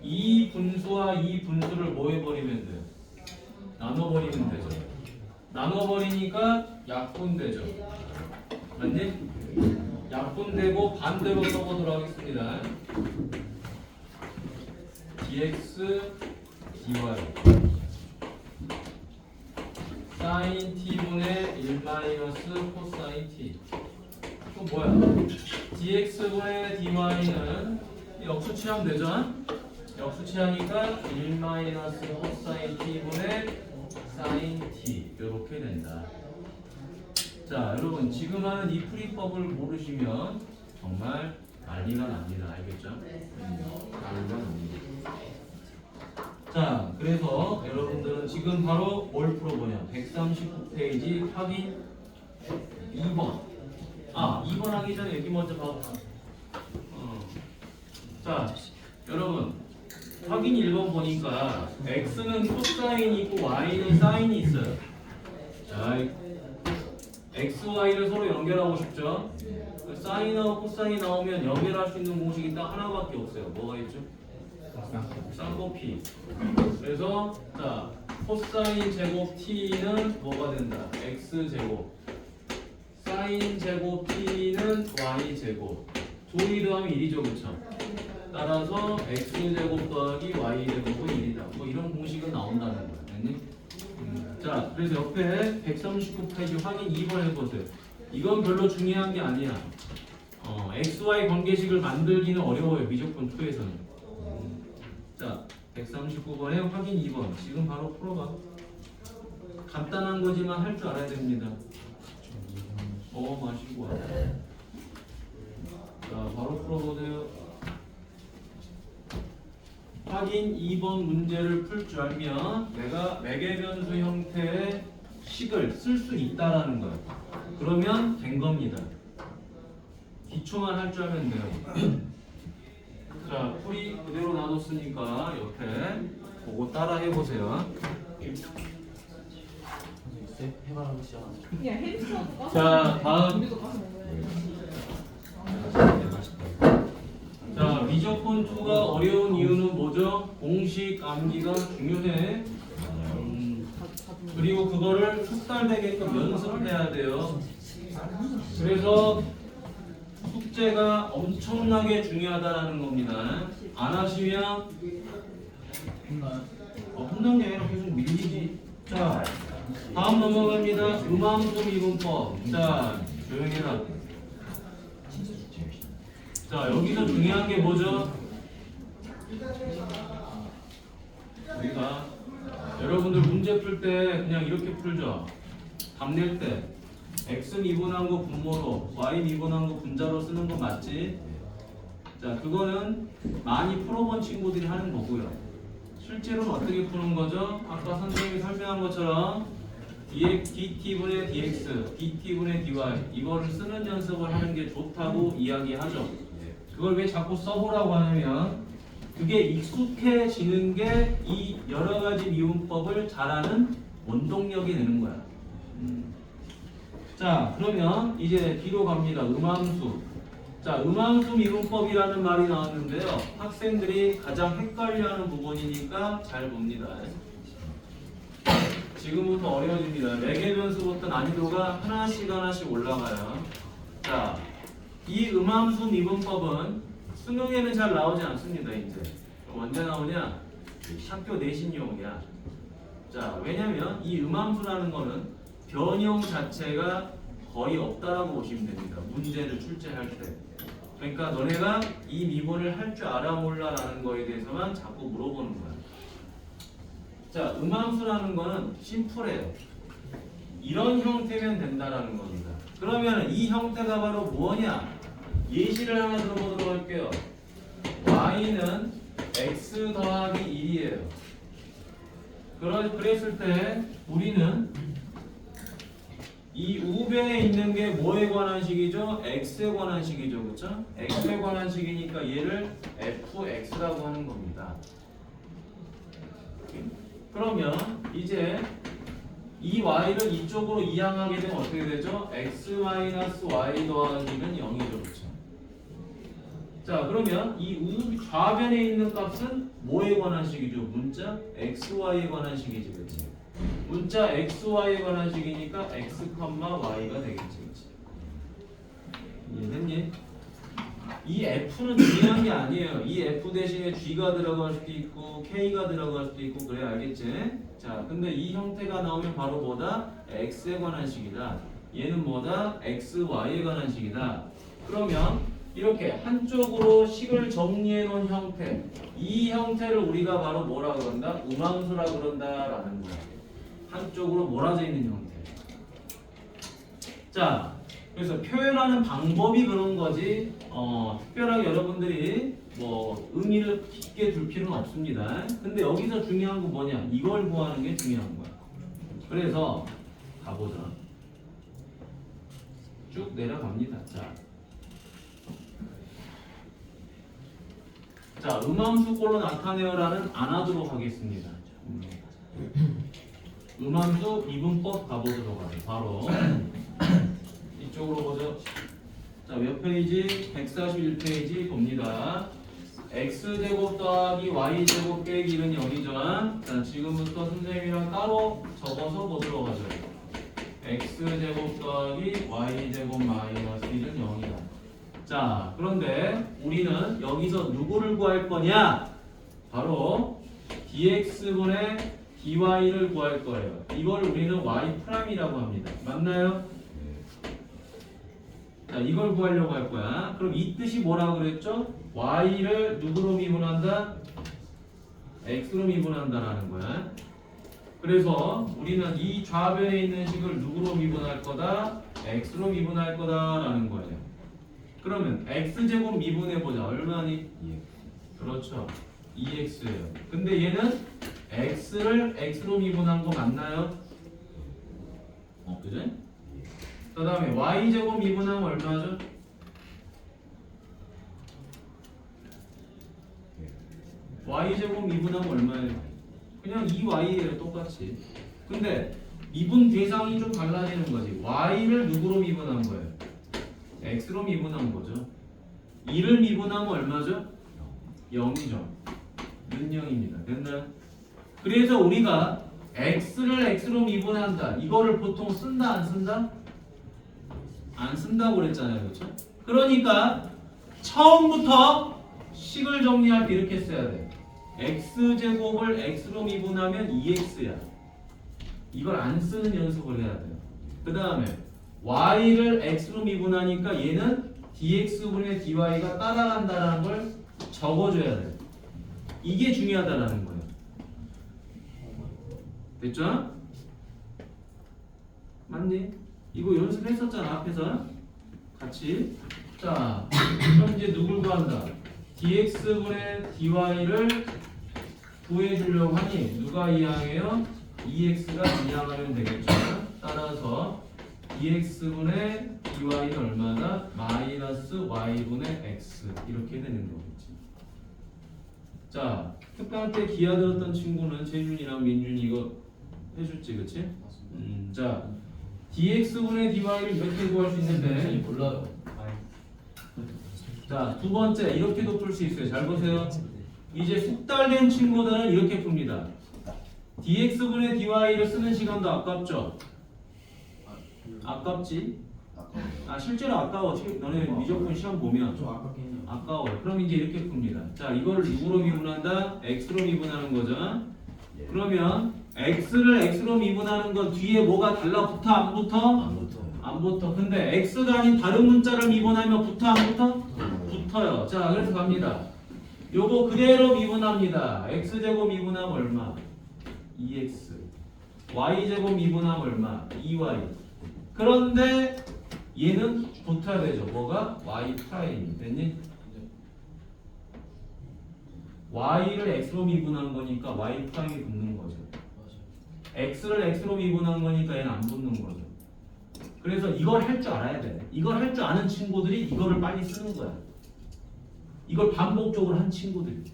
이 분수와 이 분수를 뭐 해버리면 돼? 나눠버리면 되죠. 나눠버리니까 약분되죠. 맞니? 약분되고 반대로 써보도록 하겠습니다. dx dy sin t분의 1 마이너스 코사인 t. 그럼 뭐야? dx분의 dy는 역수치하면 되죠? 역수치하니까 1 마이너스 코사인 t분의 sin t 이렇게 된다. 자, 여러분 지금 하는 이 풀이법을 모르시면 정말 난리가 납니다. 알겠죠? 난리가 납니다. 자, 그래서 여러분들은 지금 바로 뭘 풀어보냐? 139페이지 확인 2번. 2번 하기 전에 여기 먼저 봐볼까? 자, 여러분 확인 1번 보니까 x는 코사인이 있고 y는 사인이 있어요. 자, x, y를 서로 연결하고 싶죠? 사인하고 코사인이 나오면 연결할 수 있는 공식이 딱 하나밖에 없어요. 뭐가 있죠? 쌍꺼피. 그래서 자, 코사인 제곱 t는 뭐가 된다? x 제곱. 사인 제곱 t는 y 제곱. 2이 더하면 1이죠, 그렇죠? 따라서 x 제곱 더하기 y 제곱은 1이다. 뭐 이런 공식은 나온다는 거야. 됐니? 자, 그래서 옆에 139페이지 확인 2번 해보세요. 이건 별로 중요한 게 아니야. x, y 관계식을 만들기는 어려워요. 미적분 2에서는. 자, 139번에 확인 2번. 지금 바로 풀어봐. 간단한 거지만 할 줄 알아야 됩니다. 마시고 와. 자, 바로 풀어보세요. 확인 2번 문제를 풀 줄 알면 내가 매개변수 형태의 식을 쓸 수 있다라는 거예요. 그러면 된 겁니다. 기초만 할 줄 알면 돼요. 자, 풀이 그대로 놔뒀으니까 옆에 보고 따라 해보세요. 해바라기 시작하자. 야 햄스터도 자, 다음. 우리도 가서 먹어야지. 자, 미적분 2가 어려운 이유는 뭐죠? 공식 암기가 중요해. 그리고 그거를 숙달되게끔 연습해야 돼요. 그래서 숙제가 엄청나게 중요하다는 겁니다. 안 하시면 혼난 게 아니라 계속 밀리지. 자, 다음 넘어갑니다. 음함수 미분법. 자, 조용해라. 자, 여기서 중요한 게 뭐죠? 우리가 여러분들 문제 풀 때 그냥 이렇게 풀죠. 답 낼 때 x 미분한 거 분모로 y 미분한 거 분자로 쓰는 거 맞지? 자, 그거는 많이 풀어본 친구들이 하는 거고요. 실제로는 어떻게 푸는 거죠? 아까 선생님이 설명한 것처럼 dt분의 dx, dt분의 dy 이거를 쓰는 연습을 하는 게 좋다고 이야기하죠. 그걸 왜 자꾸 써보라고 하냐면 그게 익숙해지는 게 이 여러 가지 미분법을 잘하는 원동력이 되는 거야. 자, 그러면 이제 뒤로 갑니다. 음함수. 자, 음함수 미분법이라는 말이 나왔는데요. 학생들이 가장 헷갈려하는 부분이니까 잘 봅니다. 지금부터 어려워집니다. 매개변수부터 난이도가 하나씩 올라가요. 자, 이 음함수 미분법은 수능에는 잘 나오지 않습니다. 이제 언제 나오냐? 학교 내신용이야. 자, 왜냐면 이 음함수라는 거는 변형 자체가 거의 없다라고 보시면 됩니다. 문제를 출제할 때. 그러니까 너네가 이 미분을 할 줄 알아 몰라라는 거에 대해서만 자꾸 물어보는 거야. 자, 음함수라는 거는 심플해요. 이런 형태면 된다라는 겁니다. 그러면 이 형태가 바로 뭐냐? 예시를 하나 들어보도록 할게요. y는 x 더하기 1이에요. 그랬을 때 우리는 이 우변에 있는 게 뭐에 관한 식이죠? x에 관한 식이죠. 그렇죠? x에 관한 식이니까 얘를 fx라고 하는 겁니다. 그러면 이제 이 y를 이쪽으로 이항하게 되면 어떻게 되죠? x-y 더하기는 0이죠. 그렇죠? 자 그러면 이 좌변에 있는 값은 뭐에 관한 식이죠? 문자 xy에 관한 식이지, 그렇지? 문자 xy에 관한 식이니까 x, y가 되겠지, 그렇지? 이해됐니? 이 f는 중요한 게 아니에요. 이 f 대신에 g가 들어갈 수도 있고 k가 들어갈 수도 있고 그래, 알겠지? 자 근데 이 형태가 나오면 바로 뭐다? x에 관한 식이다. 얘는 뭐다? xy에 관한 식이다. 그러면 이렇게 한쪽으로 식을 정리해 놓은 형태, 이 형태를 우리가 바로 뭐라 그런다? 음함수라 그런다라는 거야. 한쪽으로 몰아져 있는 형태. 자, 그래서 표현하는 방법이 그런 거지. 특별하게 여러분들이 뭐 의미를 깊게 둘 필요는 없습니다. 근데 여기서 중요한 건 뭐냐? 이걸 구하는 게 중요한 거야. 그래서 가보자. 쭉 내려갑니다. 자, 음함수꼴로 나타내어라는 안 하도록 하겠습니다. 음함수 이분법 가보도록 하죠. 바로 이쪽으로 보죠. 자, 몇 페이지? 141페이지 봅니다. x제곱 더하기 y제곱 빼기 1은 0이죠. 자, 지금부터 선생님이랑 따로 적어서 보도록 하죠. x제곱 더하기 y제곱 마이너스 1은 0이다. 자, 그런데 우리는 여기서 누구를 구할 거냐? 바로 dx분의 dy를 구할 거예요. 이걸 우리는 y'이라고 합니다. 맞나요? 자, 이걸 구하려고 할 거야. 그럼 이 뜻이 뭐라고 그랬죠? y를 누구로 미분한다? x로 미분한다라는 거야. 그래서 우리는 이 좌변에 있는 식을 누구로 미분할 거다? x로 미분할 거다라는 거예요. 그러면 x제곱 미분해보자. 얼마니? 그렇죠. 2x예요. 근데 얘는 x를 x로 미분한 거 맞나요? 그죠? 그 다음에 y제곱 미분하면 얼마죠? y제곱 미분하면 얼마예요? 그냥 2y예요. 똑같이. 근데 미분 대상이 좀 달라지는 거지. y를 누구로 미분한 거예요? x로 미분한 거죠. 2를 미분하면 얼마죠? 0이죠. 는 0입니다. 됐나요? 그래서 우리가 x를 x로 미분한다. 이거를 보통 쓴다 안 쓴다? 안 쓴다고 그랬잖아요. 그렇죠? 그러니까 처음부터 식을 정리할 때 이렇게 써야 돼. x제곱을 x로 미분하면 2x야. 이걸 안 쓰는 연습을 해야 돼요. 그 다음에 y를 x로 미분하니까 얘는 dx분의 dy가 따라간다는 걸 적어줘야 돼. 이게 중요하다라는 거예요. 됐죠? 맞니? 이거 연습했었잖아 앞에서 같이. 자, 그럼 이제 누굴 구한다? dx분의 dy를 구해주려고 하니 누가 이항해요? 2x가 이항하면 되겠죠. 따라서 dx분의 dy는 얼마다? 마이너스 y분의 x 이렇게 되는 거겠지. 자, 특강 때 기하 들었던 친구는 재준이랑 민준이 이거 해줬지, 그치? 자, dx분의 dy를 이렇게 구할 수 있는데 몰라요. 자, 두 번째 이렇게도 풀 수 있어요. 잘 보세요. 이제 숙달된 친구들은 이렇게 풉니다. dx분의 dy를 쓰는 시간도 아깝죠? 아깝지? 실제로 아까워. 너네 미적분 시험 보면 좀 아깝긴 해요. 아까워요. 그럼 이제 이렇게 풉니다. 자, 이거를 누구로 미분한다? x로 미분하는 거죠. 그러면 x를 x로 미분하는 건 뒤에 뭐가 달라붙어? 안 붙어? 안 붙어. 근데 x가 아닌 다른 문자를 미분하면 붙어? 안 붙어? 붙어요. 자, 그래서 갑니다. 요거 그대로 미분합니다. x제곱 미분하면 얼마? 2x. y제곱 미분하면 얼마? 2y. 그런데 얘는 붙어야 되죠. 뭐가? y 프라임. 됐니? y를 x로 미분한 거니까 y 프라임이 붙는 거죠. x를 x로 미분한 거니까 얘는 안 붙는 거죠. 그래서 이걸 할 줄 알아야 돼. 이걸 할 줄 아는 친구들이 이거를 빨리 쓰는 거야. 이걸 반복적으로 한 친구들이.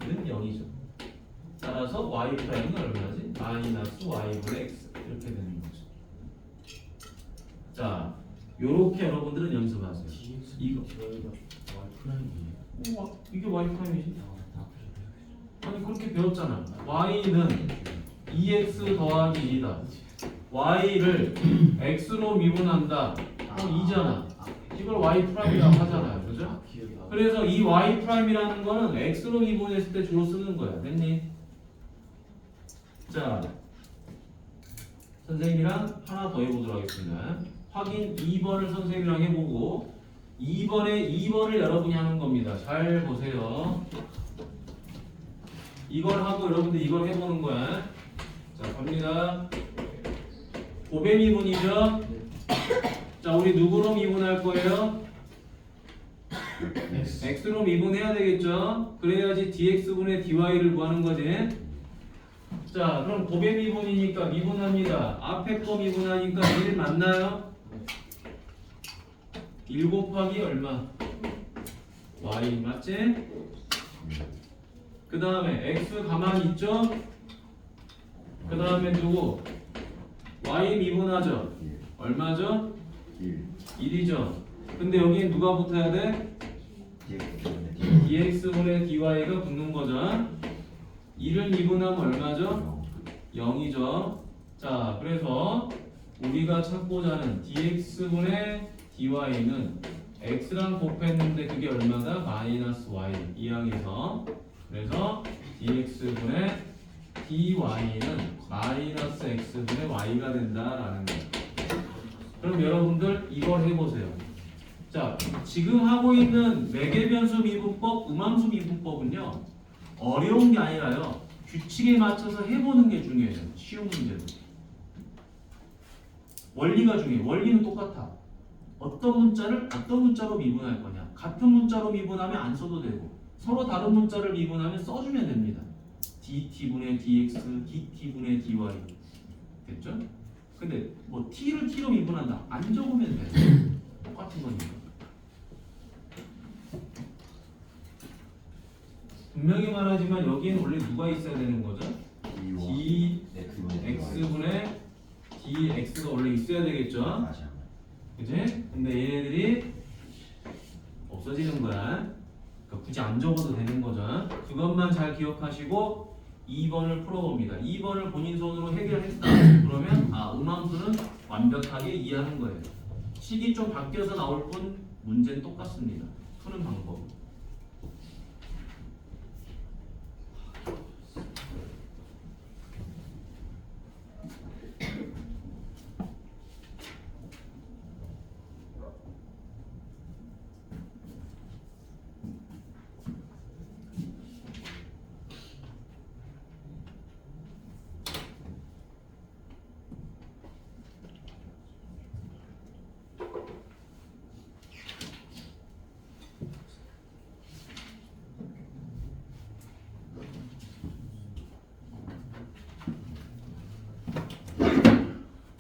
는 0이죠. 따라서 y 프라임은 얼마지? 마이너스 y분의 x 이렇게 되는 거죠. 자, 요렇게 여러분들은 연습하세요. 이거. 프라임이에요. 와, 이게 y 프라임이지. 다 풀어요. 아니 그렇게 배웠잖아. y는 2x 더하기 2다. y를 x로 미분한다. 그럼 2잖아. 이걸 y 프라임이라고 하잖아요. 그죠? 기억이 나. 그래서 이 y 프라임이라는 거는 x로 미분했을 때 주로 쓰는 거야. 됐니? 자, 선생님이랑 하나 더 해보도록 하겠습니다. 확인 2번을 선생님이랑 해보고 2번을 여러분이 하는 겁니다. 잘 보세요. 이걸 하고 여러분들 이걸 해보는 거야. 자, 갑니다. 고배 미분이죠? 자, 우리 누구로 미분할 거예요? x로 미분해야 되겠죠? 그래야지 dx분의 dy를 구하는 거지. 자, 그럼 고배 미분이니까 미분합니다. 앞에 거 미분하니까 1 맞나요? 1 곱하기 얼마? y 맞지? 그 다음에 x 가만히 있죠? 그 다음에 누구? y 미분하죠? 얼마죠? 1이죠? 근데 여기에 누가 붙어야 돼? dx분의 dy가 붙는 거죠? 1을 미분하면 얼마죠? 0이죠? 자, 그래서 우리가 찾고자 하는 dx분의 dy는 x랑 곱했는데 그게 얼마다? 마이너스 y 이항에서 그래서 dx분의 dy는 마이너스 x분의 y가 된다라는 거예요. 그럼 여러분들 이걸 해보세요. 자, 지금 하고 있는 매개변수 미분법, 음함수 미분법은요 어려운 게 아니라요 규칙에 맞춰서 해보는 게 중요해요. 쉬운 문제도 원리가 중요해요. 원리는 똑같아. 어떤 문자를 어떤 문자로 미분할 거냐. 같은 문자로 미분하면 안 써도 되고 서로 다른 문자를 미분하면 써주면 됩니다. dt분의 dx, dt분의 dy 됐죠? 근데 뭐 t를 t로 미분한다 안 적으면 돼. 똑같은 거니까. 분명히 말하지만 여기에는 원래 누가 있어야 되는 거죠? dx분의 dx가 원래 있어야 되겠죠? 그지? 근데 얘네들이 없어지는 거야. 그러니까 굳이 안 적어도 되는 거죠. 그것만 잘 기억하시고 2번을 풀어봅니다. 2번을 본인 손으로 해결했다. 그러면 음함수는 완벽하게 이해하는 거예요. 식이 좀 바뀌어서 나올 뿐 문제는 똑같습니다. 푸는 방법.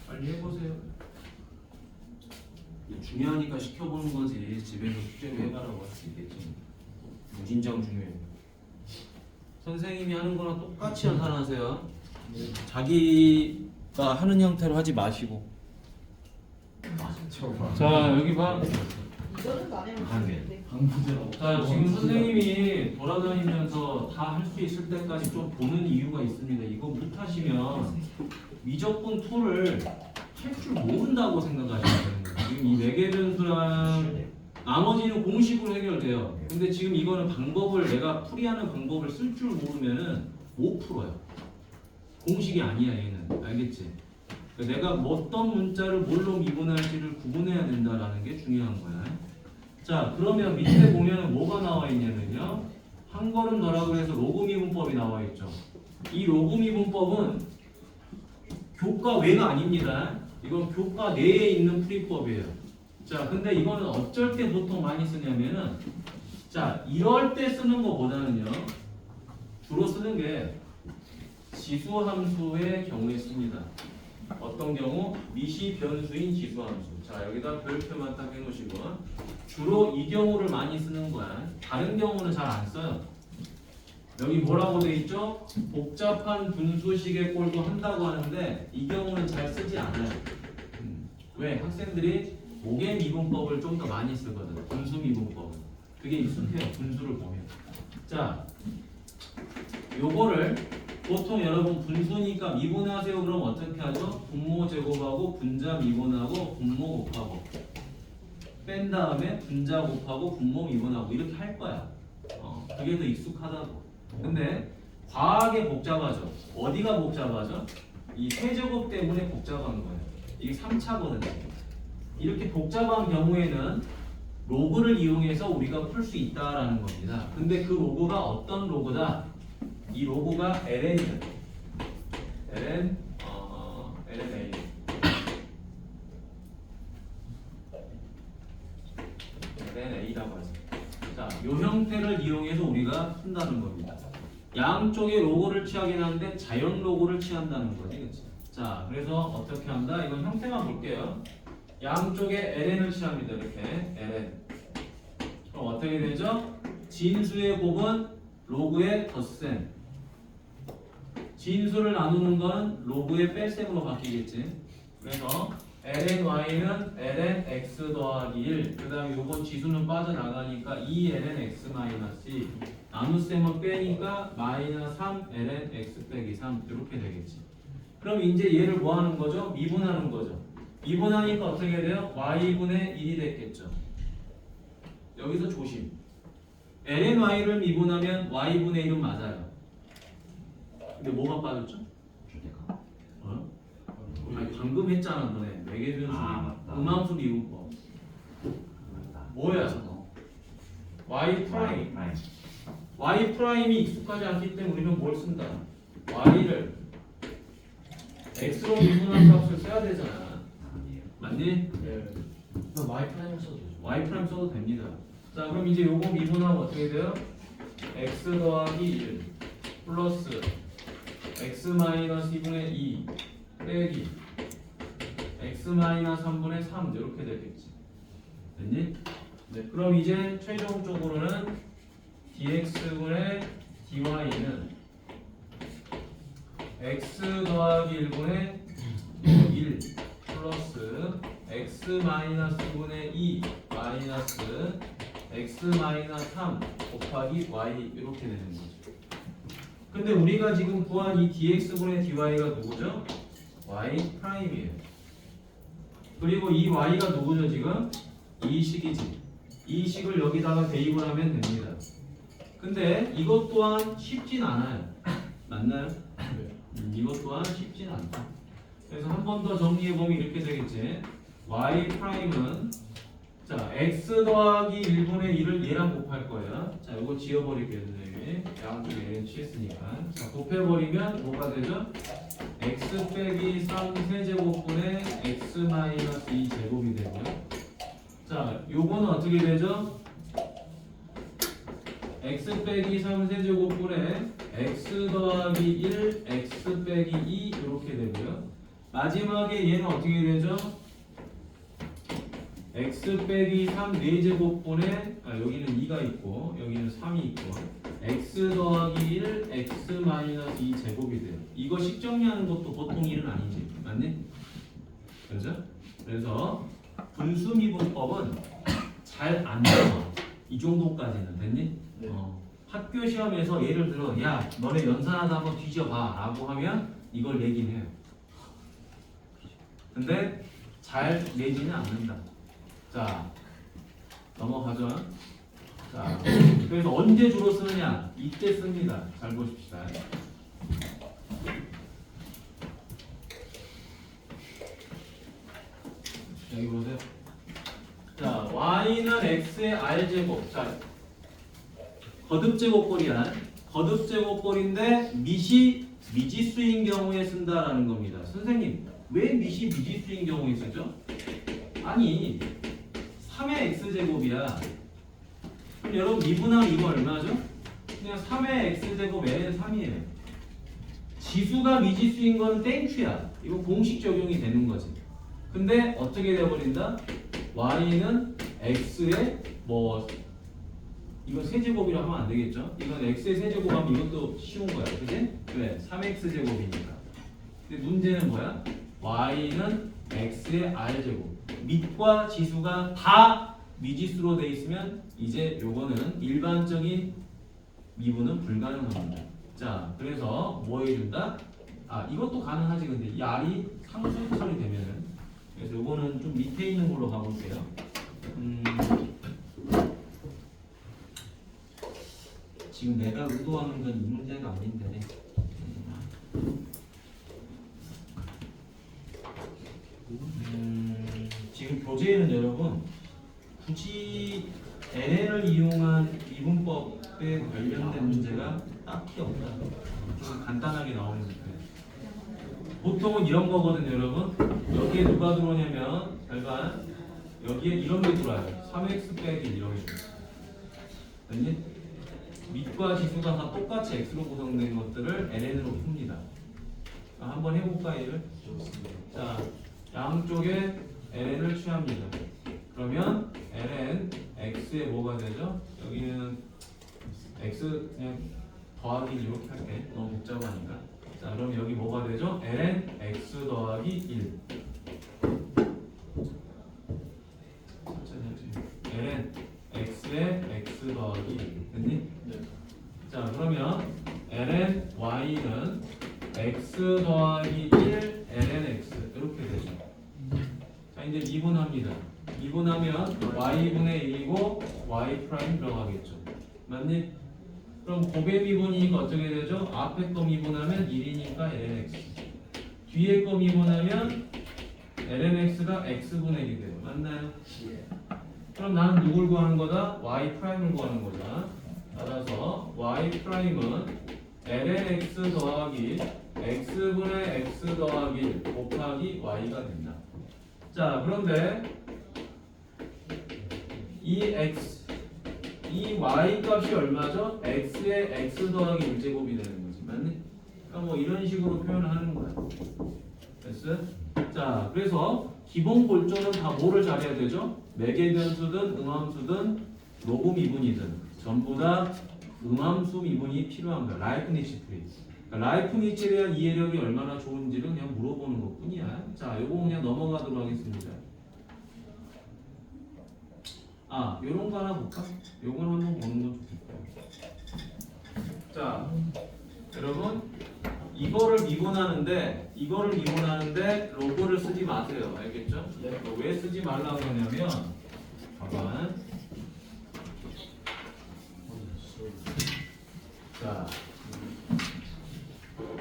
빨리 해보세요. 중요하니까 시켜보는 거지. 집에서 숙제로 해가라고 할 수 있겠지. 무진장 중요해요. 선생님이 하는 거랑 똑같이 연산하세요. 자기가 하는 형태로 하지 마시고. 자, 여기 봐. 이거는 안 해면 한 개. 되는데. 방문제라고. 자, 지금 선생님이 돌아다니면서 다 할 수 있을 때까지 좀 보는 이유가 있습니다. 이거 못하시면 미적분 2를 할 줄 모른다고 생각하시면 되는 거예요. 지금 이 매개변수랑 나머지는 공식으로 해결돼요. 근데 지금 이거는 방법을 내가 풀이하는 방법을 쓸 줄 모르면은 못 풀어요. 공식이 아니야 얘는. 알겠지? 그러니까 내가 어떤 문자를 뭘로 미분할지를 구분해야 된다라는 게 중요한 거야. 자, 그러면 밑에 보면은 뭐가 나와 있냐면요. 한 걸음 더라고 해서 로그 미분법이 나와 있죠. 이 로그 미분법은 교과 외가 아닙니다. 이건 교과 내에 있는 풀이법이에요. 자, 근데 이거는 어쩔 때 보통 많이 쓰냐면은 자, 이럴 때 쓰는 것보다는요. 주로 쓰는 게 지수함수의 경우에 씁니다. 어떤 경우? 미시 변수인 지수함수. 자, 여기다 별표만 딱 해놓으시고 주로 이 경우를 많이 쓰는 거야. 다른 경우는 잘 안 써요. 여기 뭐라고 돼 있죠? 복잡한 분수식의 꼴도 한다고 하는데 이 경우는 잘 쓰지 않아요. 왜? 학생들이 모개 미분법을 좀 더 많이 쓰거든. 분수 미분법은. 그게 익숙해요. 분수를 보면. 자, 요거를 보통 여러분 분수니까 미분하세요. 그럼 어떻게 하죠? 분모 제곱하고 분자 미분하고 분모 곱하고 뺀 다음에 분자 곱하고 분모 미분하고 이렇게 할 거야. 그게 더 익숙하다고. 근데 과하게 복잡하죠. 어디가 복잡하죠? 이 세제곱 때문에 복잡한 거예요. 이게 3차거든요. 이렇게 복잡한 경우에는 로그를 이용해서 우리가 풀 수 있다라는 겁니다. 근데 그 로그가 어떤 로그다? 이 로그가 ln이다. ln ln a라고 하죠. 자, 이 형태를 이용해서 우리가 푼다는 겁니다. 양쪽에 로그를 취하긴 하는데 자연 로그를 취한다는 거지, 그렇지? 자, 그래서 어떻게 한다? 이건 형태만 볼게요. 양쪽에 ln을 취합니다. 이렇게 ln. 그럼 어떻게 되죠? 진수의 곱은 로그의 덧셈. 진수를 나누는 건 로그의 뺄셈으로 바뀌겠지. 그래서 ln(y)는 ln(x) 더하기 1. 그 다음에 요건 지수는 빠져나가니까 2ln(x) 마이너스 2. 나눗셈은 빼니까 마이너스 3ln(x) 빼기 3. 이렇게 되겠지. 그럼 이제 얘를 뭐 하는 거죠? 미분하는 거죠. 미분하니까 어떻게 돼요? y분의 1이 됐겠죠. 여기서 조심. ln(y)를 미분하면 y분의 1은 맞아요. 근데 뭐가 빠졌죠? 주제가. 아니, 방금 했잖아 너네. 매개변수 맞다. 음함수 미분법. 맞다. 뭐야? y 프라임. 프라임. y 프라임이 익숙하지 않기 때문에 우리는 뭘 쓴다? y를 x로 미분한 값을 써야 되잖아. 아니에요. 맞니? 네. 그럼 y 프라임 써도 되죠. y 프라임 써도 됩니다. 자, 그럼 이제 요거 미분하면 어떻게 돼요? x 더하기 1 플러스 x 마이너스 2분의 2 빼기 x 마이너스 3분의 3 이렇게 되겠지. 됐니? 네. 그럼 이제 최종적으로는 dx분의 dy는 x 더하기 1분의 1 플러스 x 마이너스 2분의 2 마이너스 x 마이너스 3 곱하기 y 이렇게 되는 거죠. 근데 우리가 지금 구한 이 dx분의 dy가 누구죠? y 프라임이에요. 그리고 이 y가 누구죠 지금? 이 식이지. 이 식을 여기다가 대입을 하면 됩니다. 근데 이것 또한 쉽진 않아요. 맞나요? 이것 또한 쉽진 않다. 그래서 한 번 더 정리해보면 이렇게 되겠지. y 프라임은 자 x 더하기 1분의 1을 얘랑 곱할 거예요. 자 이거 지워버릴게요 선생님이. 양쪽에 n 취했으니까. 자 곱해버리면 뭐가 되죠? x 빼기 3 세제곱분의 x 마이너스 2 제곱이 되고요. 자 요거는 어떻게 되죠? x 빼기 3 세제곱분의 x 더하기 1 x 빼기 2 이렇게 되고요. 마지막에 얘는 어떻게 되죠? x 빼기 3 4제곱분의 여기는 2가 있고 여기는 3이 있고 x 더하기 1 x 마이너스 2 제곱이 돼요. 이거 식 정리하는 것도 보통 일은 아니지. 맞니? 그렇죠? 그래서 분수 미분법은 잘 안 나와. 이 정도까지는 됐니? 네. 학교 시험에서 예를 들어 야 너네 연산하다 한번 뒤져봐 라고 하면 이걸 내긴 해요. 근데 잘 내지는 않는다. 자 넘어가죠. 자 그래서 언제 주로 쓰느냐? 이때 씁니다. 잘 보십시다. 여기 보세요. 자 y는 x의 r제곱. 자 거듭제곱꼴이란 거듭제곱꼴인데 미지수인 경우에 쓴다라는 겁니다. 선생님 왜 미지수인 경우에 쓰죠? 아니 3의 x제곱이야. 그럼 여러분 미분하면 이거 얼마죠? 그냥 3의 x제곱 n은 3이에요. 지수가 미지수인 건 땡큐야. 이거 공식 적용이 되는 거지. 근데 어떻게 돼버린다? y는 x의 뭐 이건 세제곱이라고 하면 안 되겠죠? 이건 x의 세제곱하면 이것도 쉬운 거야. 그지? 그래 3x제곱이니까. 근데 문제는 뭐야? y는 x의 r제곱. 밑과 지수가 다 미지수로 돼 있으면 이제 요거는 일반적인 미분은 불가능합니다. 자, 그래서 뭐 해준다? 아, 이것도 가능하지. 근데 이 R이 상수처리 되면은. 그래서 요거는 좀 밑에 있는 걸로 가볼게요. 지금 내가 의도하는 건 이 문제가 아닌데. 지금 교재에는 여러분 굳이 LN을 이용한 미분법에 관련된 문제가 딱히 없다. 좀 간단하게 나오는 거예요. 보통은 이런 거거든요, 여러분. 여기에 누가 들어오냐면 절반 여기에 이런 게 들어와요. 3x 빼기 이런 게 들어와요. 아니? 밑과 지수가 다 똑같이 x로 구성된 것들을 ln으로 풉니다. 한번 해볼까 얘를? 자, 양쪽에 ln을 취합니다. 그러면 ln x에 뭐가 되죠? 여기는 x 그냥 더하기 이렇게 할게. 너무 복잡하니까. 자, 그럼 여기 뭐가 되죠? ln x 더하기 1. ln x에 x 더하기 1. 됐니? 네. 자, 그러면 ln y는 x 더하기 1 ln x 이렇게 되죠. 자, 이제 미분합니다. 미분하면 y분의 1이고 y 프라임 들어가겠죠. 맞니? 그럼 곱의 미분이니까 어떻게 되죠? 앞에 거 미분하면 1이니까 ln x. 뒤에 거 미분하면 ln x가 x분의 1이 돼요. 맞나요? 예. 그럼 나는 누굴 구하는 거다? y 프라임을 구하는 거다. 따라서 y 프라임은 ln x 더하기 x분의 x 더하기 1 곱하기 y가 된다. 자, 그런데 이 y 값이 얼마죠? x의 x 더하기 1제곱이 되는 거지. 맞니? 그러니까 뭐 이런 식으로 표현을 하는 거야. 됐어? 자, 그래서 기본 골조는 다 뭐를 잘해야 되죠? 매개 변수든 음함수든 로그 미분이든 전부 다 음함수 미분이 필요한 거야. 라이프니츠 트리. 그러니까 라이프니츠에 대한 이해력이 얼마나 좋은지를 그냥 물어보는 것뿐이야. 자, 요거 그냥 넘어가도록 하겠습니다. 아, 요런 거 하나 볼까? 요건 한번 보는 거 좋겠다. 자, 여러분 이거를 미분하는데 로그를 쓰지 마세요. 알겠죠? 네. 왜 쓰지 말라고 하냐면 봐봐. 자,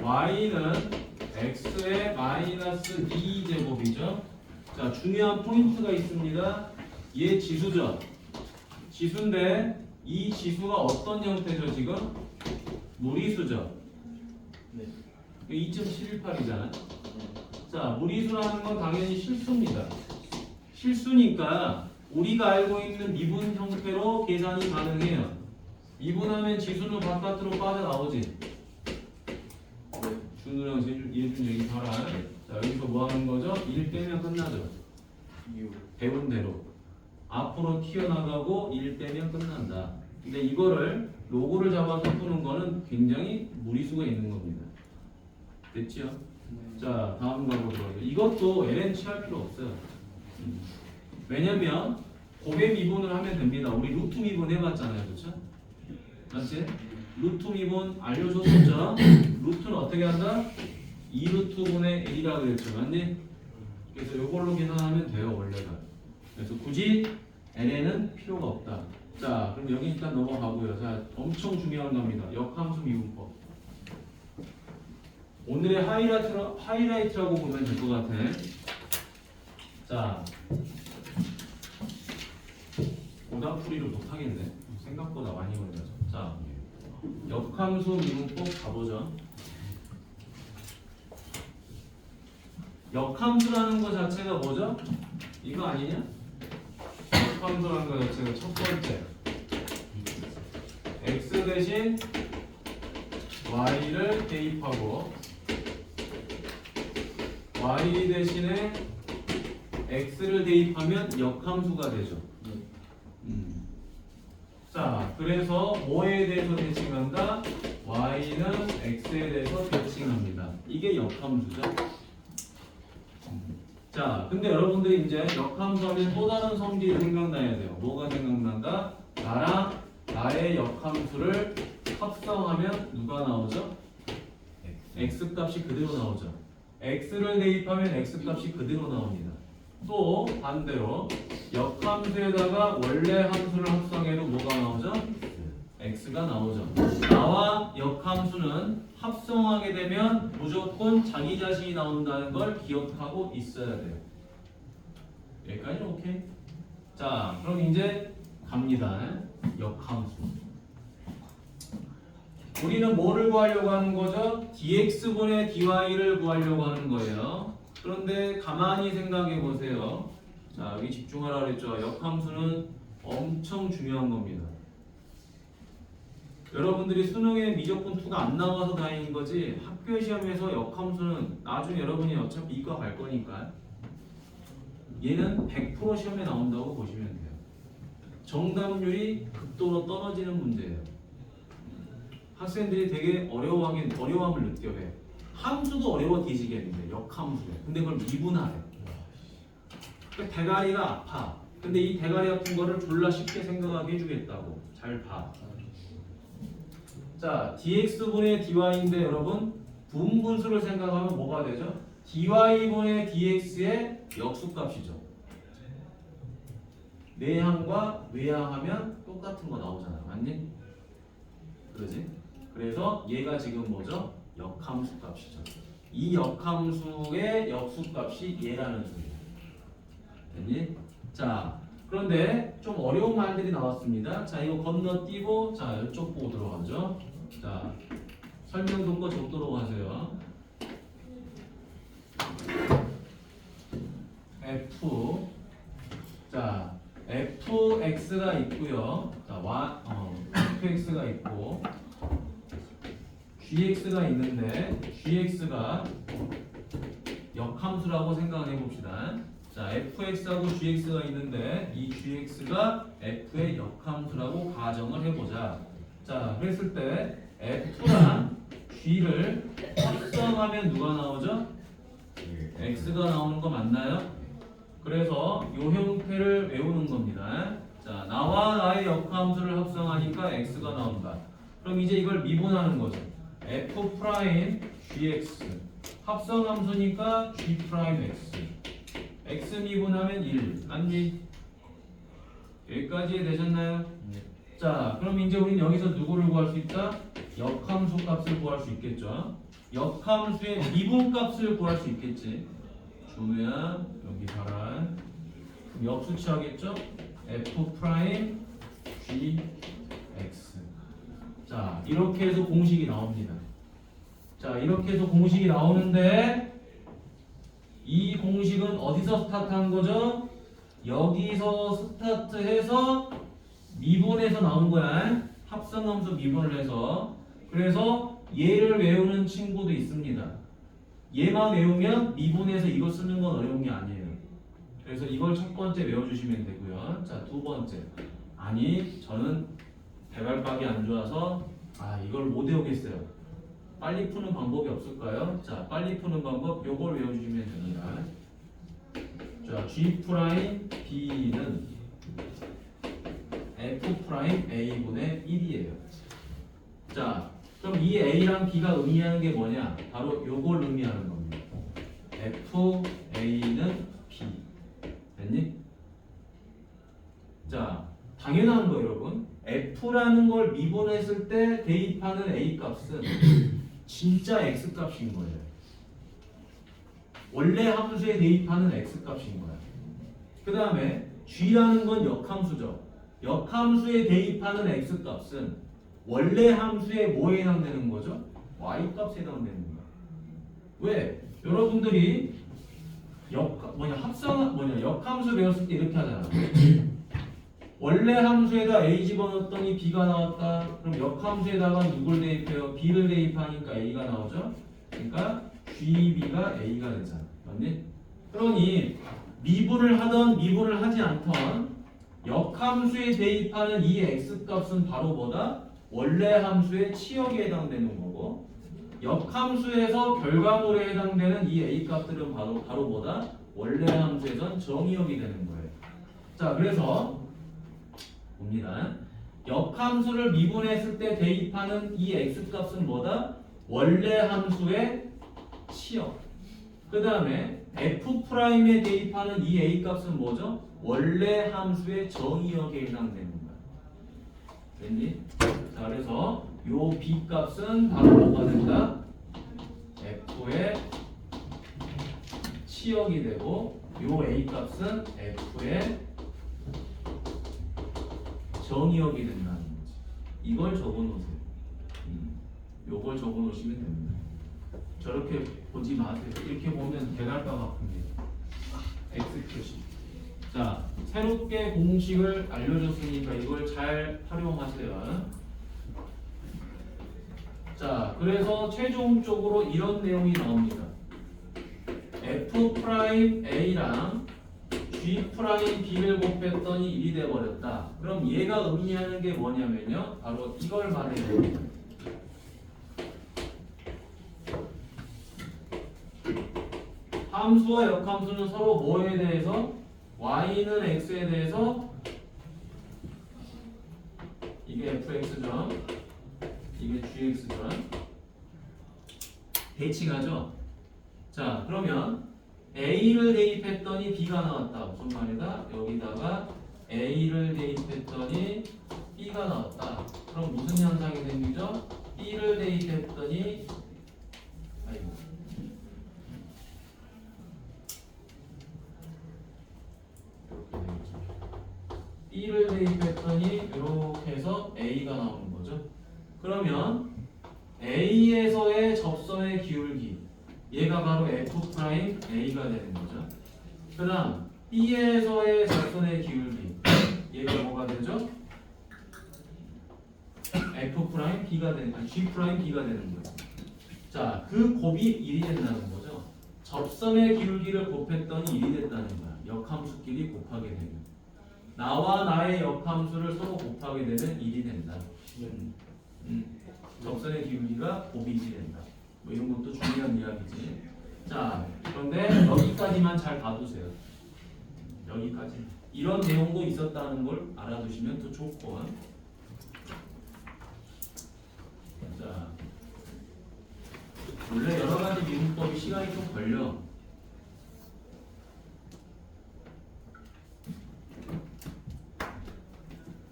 y는 x의 마이너스 2제곱이죠. 자, 중요한 포인트가 있습니다. 얘 지수죠. 지수인데 이 지수가 어떤 형태죠 지금? 무리수죠. 네. 2.718이잖아. 자, 무리수라는 건 당연히 실수입니다. 실수니까 우리가 알고 있는 미분 형태로 계산이 가능해요. 미분하면 지수는 바깥으로 빠져나오지. 준우랑 예준 얘기 봐라. 자, 여기서 뭐 하는 거죠? 1 빼면 끝나죠. 배운 대로 앞으로 튀어나가고 1 빼면 끝난다. 근데 이거를 로고를 잡아서 푸는 거는 굉장히 무리수가 있는 겁니다. 됐죠? 자, 다음 가보도록 하죠. 이것도 ln 취할 필요 없어요. 왜냐면 곱의 미분을 하면 됩니다. 우리 루트 미분 해봤잖아요, 그렇죠? 맞지? 루트 미분 알려줬었죠? 루트는 어떻게 한다? 2루트분의 1이라고 그랬죠, 맞니? 그래서 이걸로 계산하면 돼요, 원래가. 그래서 굳이 ln은 필요가 없다. 자, 그럼 여기 일단 넘어가고요. 자, 엄청 중요한 겁니다. 역함수 미분법. 오늘의 하이라이트라고 보면 될 것 같아. 자, 오답풀이를 못하겠네. 생각보다 많이 걸려서. 자, 역함수 미분법 가보죠. 역함수라는 것 자체가 뭐죠? 이거 아니냐? 역함수라는 것 자체가 첫 번째 x 대신 y를 대입하고 y 대신에 x를 대입하면 역함수가 되죠. 자, 그래서 뭐에 대해서 대칭한다? y는 x에 대해서 대칭합니다. 이게 역함수죠. 자, 근데 여러분들이 이제 역함수 하면 또 다른 성질이 생각나야 돼요. 뭐가 생각난다? 나랑 나의 역함수를 합성하면 누가 나오죠? x 값이 그대로 나오죠. x를 대입하면 x 값이 그대로 나옵니다. 또 반대로 역함수에다가 원래 함수를 합성해도 뭐가 나오죠? x가 나오죠. 나와 역함수는 합성하게 되면 무조건 자기 자신이 나온다는 걸 기억하고 있어야 돼요. 여기까지 오케이? 자, 그럼 이제 갑니다. 역함수. 우리는 뭐를 구하려고 하는 거죠? dx분의 dy를 구하려고 하는 거예요. 그런데 가만히 생각해 보세요. 자, 여기 집중하라 그랬죠. 역함수는 엄청 중요한 겁니다. 여러분들이 수능에 미적분 2가 안 나와서 다행인 거지 학교 시험에서 역함수는 나중에 여러분이 어차피 이과 갈 거니까 얘는 100% 시험에 나온다고 보시면 돼요. 정답률이 극도로 떨어지는 문제예요. 학생들이 되게 어려움을 느껴요. 함수도 어려워 뒤지겠는데 역함수에. 근데 그걸 미분하래. 그러니까 대가리가 아파. 근데 이 대가리 아픈 거를 졸라 쉽게 생각하게 해주겠다고. 잘 봐. 자, dx분의 dy인데 여러분 분분수를 생각하면 뭐가 되죠? dy분의 dx의 역수값이죠. 내항과 외항하면 똑같은 거 나오잖아. 맞니? 그러지? 그래서 얘가 지금 뭐죠? 역함수 값이죠. 이 역함수의 역수값이 얘라는 소리예요. 됐니? 자, 그런데 좀 어려운 말들이 나왔습니다. 자, 이거 건너뛰고 자, 이쪽 보고 들어가죠. 자, 설명 듣고 적도록 하세요. f 자, fx가 있고요. 자, fx가 있고 gx가 있는데 gx가 역함수라고 생각해 봅시다. 자, fx하고 gx가 있는데 이 gx가 f의 역함수라고 가정을 해보자. 자, 그랬을 때 f랑 g를 합성하면 누가 나오죠? x가 나오는 거 맞나요? 그래서 이 형태를 외우는 겁니다. 자, 나와 나의 역함수를 합성하니까 x가 나온다. 그럼 이제 이걸 미분하는 거죠. f 프라임 gx 합성함수니까 g 프라임 x x 미분하면 1 맞니? 여기까지 되셨나요? 자, 그럼 이제 우리는 여기서 누구를 구할 수 있다? 역함수 값을 구할 수 있겠죠. 역함수의 미분 값을 구할 수 있겠지. 준우야 여기 봐라. 그럼 역수 취하겠죠? f 프라임 g x. 자, 이렇게 해서 공식이 나옵니다. 자, 이렇게 해서 공식이 나오는데 이 공식은 어디서 스타트한 거죠? 여기서 스타트해서 미분해서 나온 거야. 합성함수 미분을 해서. 그래서 얘를 외우는 친구도 있습니다. 얘만 외우면 미분해서 이거 쓰는 건 어려운 게 아니에요. 그래서 이걸 첫 번째 외워주시면 되고요. 자, 두 번째. 아니, 저는 대갈박이 안 좋아서 이걸 못 외우겠어요. 빨리 푸는 방법이 없을까요? 자, 빨리 푸는 방법 요걸 외워주시면 됩니다. 자, G 프라임 B는 F 프라임 A분의 1이에요. 자, 그럼 이 A랑 B가 의미하는 게 뭐냐? 바로 요걸 의미하는 겁니다. F A는 B. 됐니? 자, 당연한 거 여러분. F라는 걸 미분했을 때 대입하는 A 값은 진짜 X 값인 거예요. 원래 함수에 대입하는 X 값인 거야. 그 다음에 G라는 건 역함수죠. 역함수에 대입하는 X 값은 원래 함수에 뭐에 해당되는 거죠? Y 값에 해당되는 거야. 왜? 여러분들이 역함수 배웠을 때 이렇게 하잖아. 원래 함수에다 A 집어넣었더니 B가 나왔다. 그럼 역함수에다가 누굴 대입해요? B를 대입하니까 A가 나오죠. 그러니까 GB가 A가 되잖아. 맞니? 그러니 미분을 하던 미분을 하지 않던 역함수에 대입하는 이 X값은 바로 뭐다? 원래 함수의 치역에 해당되는 거고 역함수에서 결과물에 해당되는 이 A값들은 바로 뭐다? 원래 함수에선 정의역이 되는 거예요. 자, 그래서 봅니다. 역함수를 미분했을 때 대입하는 이 x값은 뭐다? 원래 함수의 치역. 그 다음에 f'에 대입하는 이 a값은 뭐죠? 원래 함수의 정의역에 해당되는 거야. 됐니? 자, 그래서 요 b값은 바로 뭐가 된다? f의 치역이 되고 요 a값은 f의 정의역이 된다는 거지. 이걸 적어놓으세요. 요걸 적어놓으시면 됩니다. 저렇게 보지 마세요. 이렇게 보면 대갈바가 큽니다. x 표시. 자, 새롭게 공식을 알려줬으니까 이걸 잘 활용하세요. 자, 그래서 최종적으로 이런 내용이 나옵니다. f'A랑 g'B를 곱했더니 1이 돼버렸다. 그럼 얘가 의미하는 게 뭐냐면요, 바로 이걸 말해요. 함수와 역함수는 서로 뭐에 대해서? y는 x에 대해서 이게 fx죠, 이게 gx죠. 대칭하죠. 자, 그러면 a를 대입했더니 b가 나왔다. 무슨 말이다? 여기다가 a를 대입했더니 b가 나왔다. 그럼 무슨 현상이 생기죠? b를 대입했더니 b를 대입했더니 이렇게 해서 a가 나오는 거죠. 그러면 a에서의 접선의 기울기, 얘가 바로 f'A가 되는 거죠. 그 다음 b에서의 접선의 기울기, 얘가 뭐가 되죠? f'B가 되는, 아니 g'B가 되는 거예요. 자, 그 곱이 1이 된다는 거죠. 접선의 기울기를 곱했더니 1이 됐다는 거야. 역함수끼리 곱하게 되면. 나와 나의 역함수를 서로 곱하게 되면 1이 된다. 접선의 기울기가 곱이 1이 된다. 뭐 이런 것도 중요한 이야기지. 자, 그런데 여기까지만 잘 봐두세요. 여기까지. 이런 내용도 있었다는 걸 알아두시면 더 좋고. 자, 원래 여러 가지 미분법이 시간이 좀 걸려.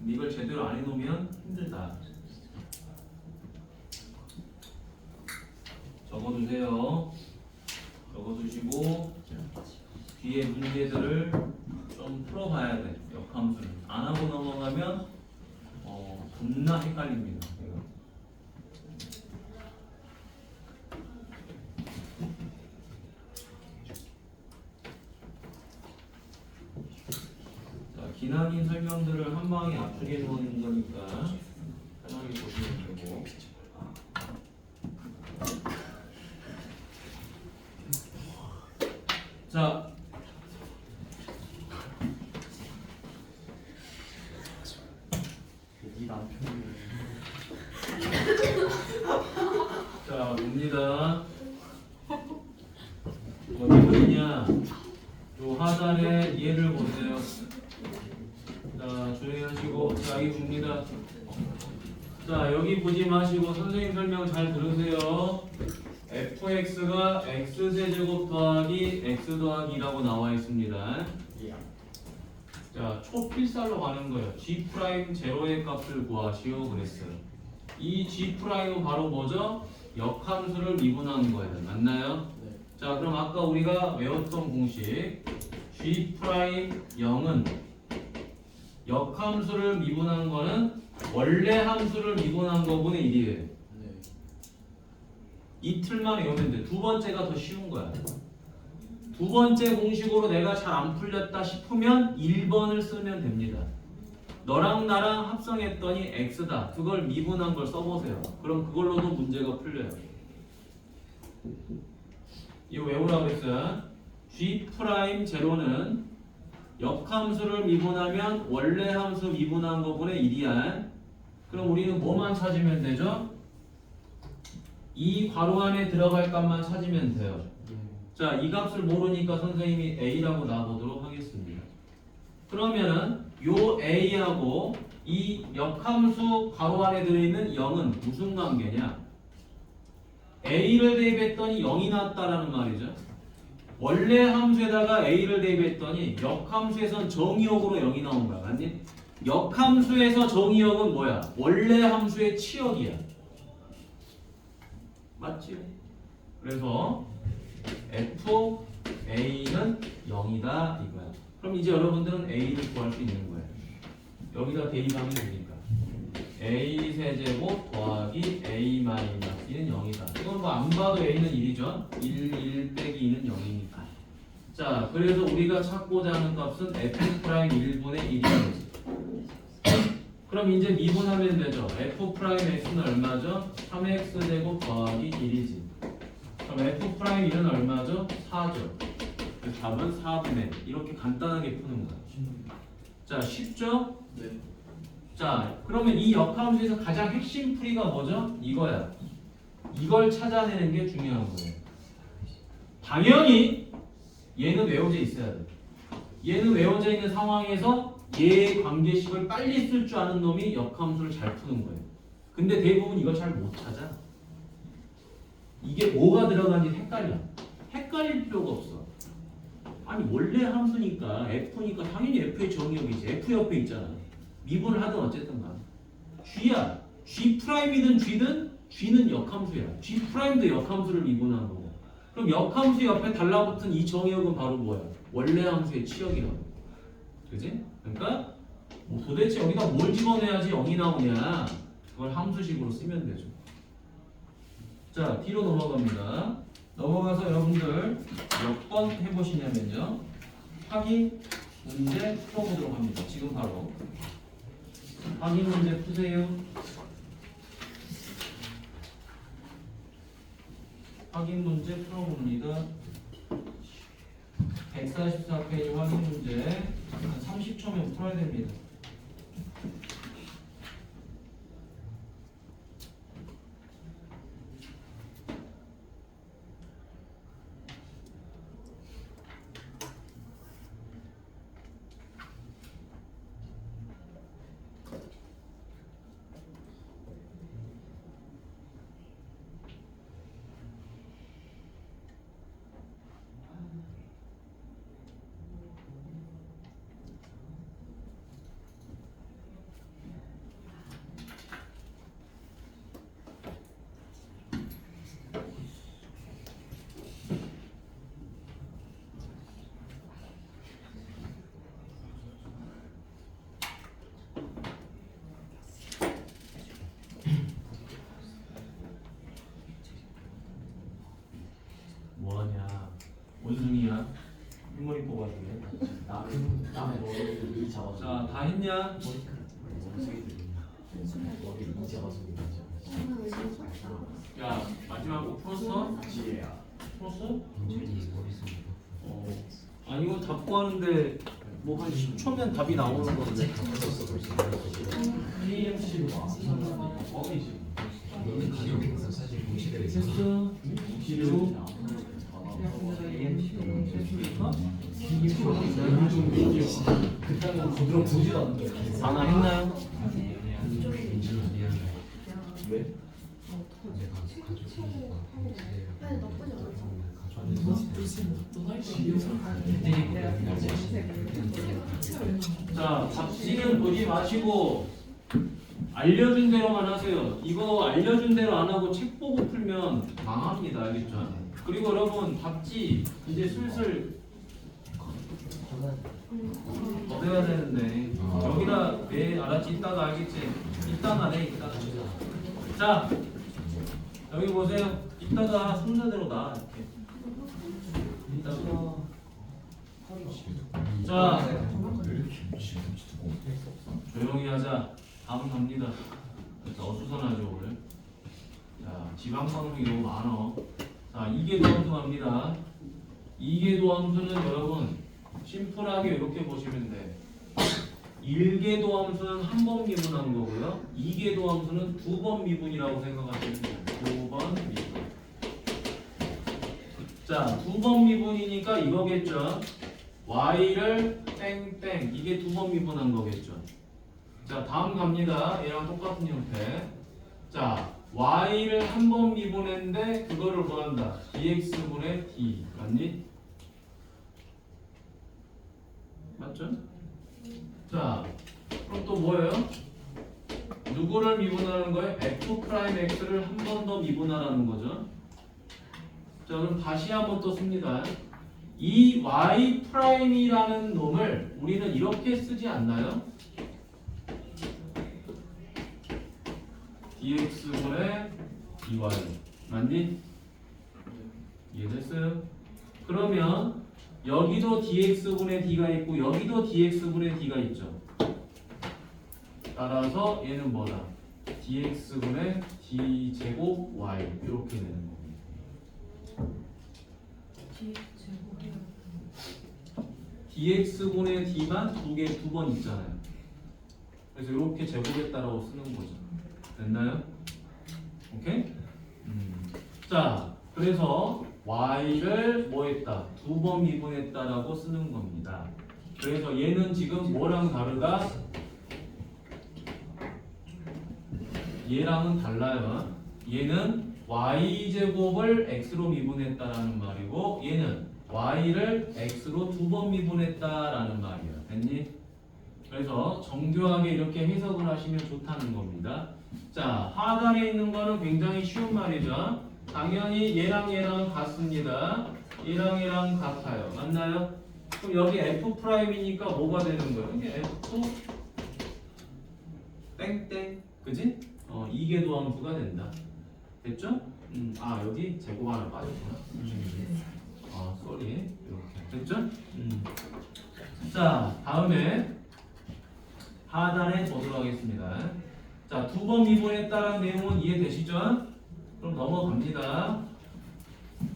이걸 제대로 안 해놓으면 힘들다. 적어두세요. 적어두시고 뒤에 문제들을 좀 풀어봐야 돼. 역함수는 안 하고 넘어가면 겁나 헷갈립니다. 기나긴 설명들을 한 방에 압축해 놓은 거니까 편하게 보시면 되고. 자, 이 남편이 자 봅니다. 어디 보이냐? 요 하단의 예를 보세요. 자, 조용히 하시고, 자, 여기 봅니다. 자, 여기 보지 마시고 선생님 설명 잘 들으세요. fx가 x제곱 더하기 x 더하기 2라고 나와 있습니다. 자, 초필살로 가는 거예요. g 프라임 제로의 값을 구하시오 그랬어요. 이 g 프라임은 바로 뭐죠? 역함수를 미분하는 거예요. 맞나요? 네. 자, 그럼 아까 우리가 외웠던 공식 g 프라임 0은 역함수를 미분한 거는 원래 함수를 미분한 거분의 1이에요. 네. 이틀만 외우면 돼. 두 번째가 더 쉬운 거야. 두 번째 공식으로 내가 잘 안 풀렸다 싶으면 1번을 쓰면 됩니다. 너랑 나랑 합성했더니 x다. 그걸 미분한 걸 써보세요. 그럼 그걸로도 문제가 풀려요. 이거 외우라고 했어요. g 프라임 제로는 역함수를 미분하면 원래 함수 미분한 거분의 1이야. 그럼 우리는 뭐만 찾으면 되죠? 이 괄호 안에 들어갈 값만 찾으면 돼요. 자, 자, 이 값을 모르니까 선생님이 A라고 놔보도록 하겠습니다. 그러면은 요 A하고 이 역함수 괄호 안에 들어있는 0은 무슨 관계냐? A를 대입했더니 0이 나왔다라는 말이죠. 원래 함수에다가 A를 대입했더니 역함수에선 정의역으로 0이 나온 거야. 맞니? 역함수에서 정의역은 뭐야? 원래 함수의 치역이야. 맞지? 그래서 FA는 0이다 이거야. 그럼 이제 여러분들은 A를 구할 수 있는 거예요. 여기다 대입하면 되니까 A 세제곱 더하기 A 마이너스 2는 0이다. 이건 뭐 안 봐도 A는 1이죠. 1 빼기 2는 0이니까. 자, 그래서 우리가 찾고자 하는 값은 F 프라임 1분의 1이지. 그럼 이제 미분하면 되죠. F 프라임 X는 얼마죠? 3X 제곱 더하기 1이지. 그럼 F 프라임 1은 얼마죠? 4죠. 그래서 답은 4분의 1. 이렇게 간단하게 푸는 거야. 자, 쉽죠? 네. 자, 그러면 이 역함수에서 가장 핵심 풀이가 뭐죠? 이거야. 이걸 찾아내는 게 중요한 거예요. 당연히 얘는 외워져 있어야 돼. 얘는 외워져 있는 상황에서 얘의 관계식을 빨리 쓸 줄 아는 놈이 역함수를 잘 푸는 거예요. 근데 대부분 이걸 잘 못 찾아. 이게 뭐가 들어간지 헷갈려. 헷갈릴 필요가 없어. 아니 원래 함수니까 F니까 당연히 F의 정의역이지. F 옆에 있잖아. 미분을 하든 어쨌든 간 G야. G 프라임이든 G든 G는 역함수야. G 프라임도 역함수를 미분한 거고. 그럼 역함수 옆에 달라붙은 이 정의역은 바로 뭐야? 원래 함수의 치역이라고. 그지? 그러니까 뭐 도대체 여기다 뭘 집어넣어야지 0이 나오냐? 그걸 함수식으로 쓰면 되죠. 자, 뒤로 넘어갑니다. 넘어가서 여러분들 몇 번 해보시냐면요. 확인 문제 풀어보도록 합니다. 지금 바로 확인 문제 푸세요. 확인 문제 풀어봅니다. 144페이지 확인 문제 한 30초면 풀어야 됩니다. 뭐하냐? 원숭이야? 흰머리 뽑아주게. 남의 머리를 이 잡아서. 자, 다 했냐? 머리를 이 잡아서. 야, 마지막 거 풀었어? 지혜야. 풀었어? 아니 이거 답고 하는데 뭐 한 10초면 답이 나오는 건데. KMC로 와. 어디지? 너는 가족에서 사실 공시대를 테스트 기류 그때는 부드럽 보지도 않는데. 하나 했나요? 왜? 자, 답지는 보지 마시고 알려준 대로만 하세요. 이거 알려준 대로 안 하고 책 보고 풀면 망합니다. 알겠죠? 그리고 여러분 답지 이제 슬슬 얻어야 되는데 여기다 내 알았지? 이따가 알겠지? 이따가 내 이따가. 자, 여기 보세요. 이따가 순서대로 나 이렇게. 이따가. 자, 조용히 하자. 다음 갑니다. 어수선하죠 오늘. 자, 지방방송이 너무 많아. 자, 이계도 함수 갑니다. 이계도 함수는 여러분 심플하게 이렇게 보시면 돼. 1계도 함수는 한 번 미분한 거고요. 2계도 함수는 두 번 미분이라고 생각하시면 돼요. 두 번 미분. 자, 두 번 미분이니까 이거겠죠. y를 땡땡 이게 두 번 미분한 거겠죠. 자, 다음 갑니다. 얘랑 똑같은 형태. 자, y를 한 번 미분했는데 그거를 뭐한다? dx분의 d 맞니? 맞죠? 자, 그럼 또 뭐예요? 누구를 미분하는 거예요? f'x를 한 번 더 미분하라는 거죠. 자, 그럼 다시 한번 또 씁니다. 이 y'이라는 놈을 우리는 이렇게 쓰지 않나요? dx분의 dy 맞니? 이해됐어요? 그러면 여기도 dx분의 d가 있고 여기도 dx분의 d가 있죠. 따라서 얘는 뭐다? dx분의 d제곱 y 이렇게 되는 겁니다. dx분의 d만 두 번 있잖아요. 그래서 이렇게 제곱했다라고 쓰는 거죠. 됐나요? 오케이? 자, 그래서 y를 뭐 했다? 두 번 미분했다라고 쓰는 겁니다. 그래서 얘는 지금 뭐랑 다르다? 얘랑은 달라요. 얘는 y제곱을 x로 미분했다라는 말이고 얘는 y를 x로 두 번 미분했다라는 말이에요. 됐니? 그래서 정교하게 이렇게 해석을 하시면 좋다는 겁니다. 자, 하단에 있는 거는 굉장히 쉬운 말이죠. 당연히 얘랑 같습니다. 얘랑 같아요. 맞나요? 그럼 여기 f'이니까 뭐가 되는 거예요? 이게 f 땡땡 그지? 이게 도함수가 된다. 됐죠? 아 여기 제곱 하나 빠졌구나. 쏘리 이렇게 됐죠? 자 다음에 하단에 보도록 하겠습니다. 자, 두 번 미분했다는 내용은 이해되시죠? 그럼 넘어갑니다.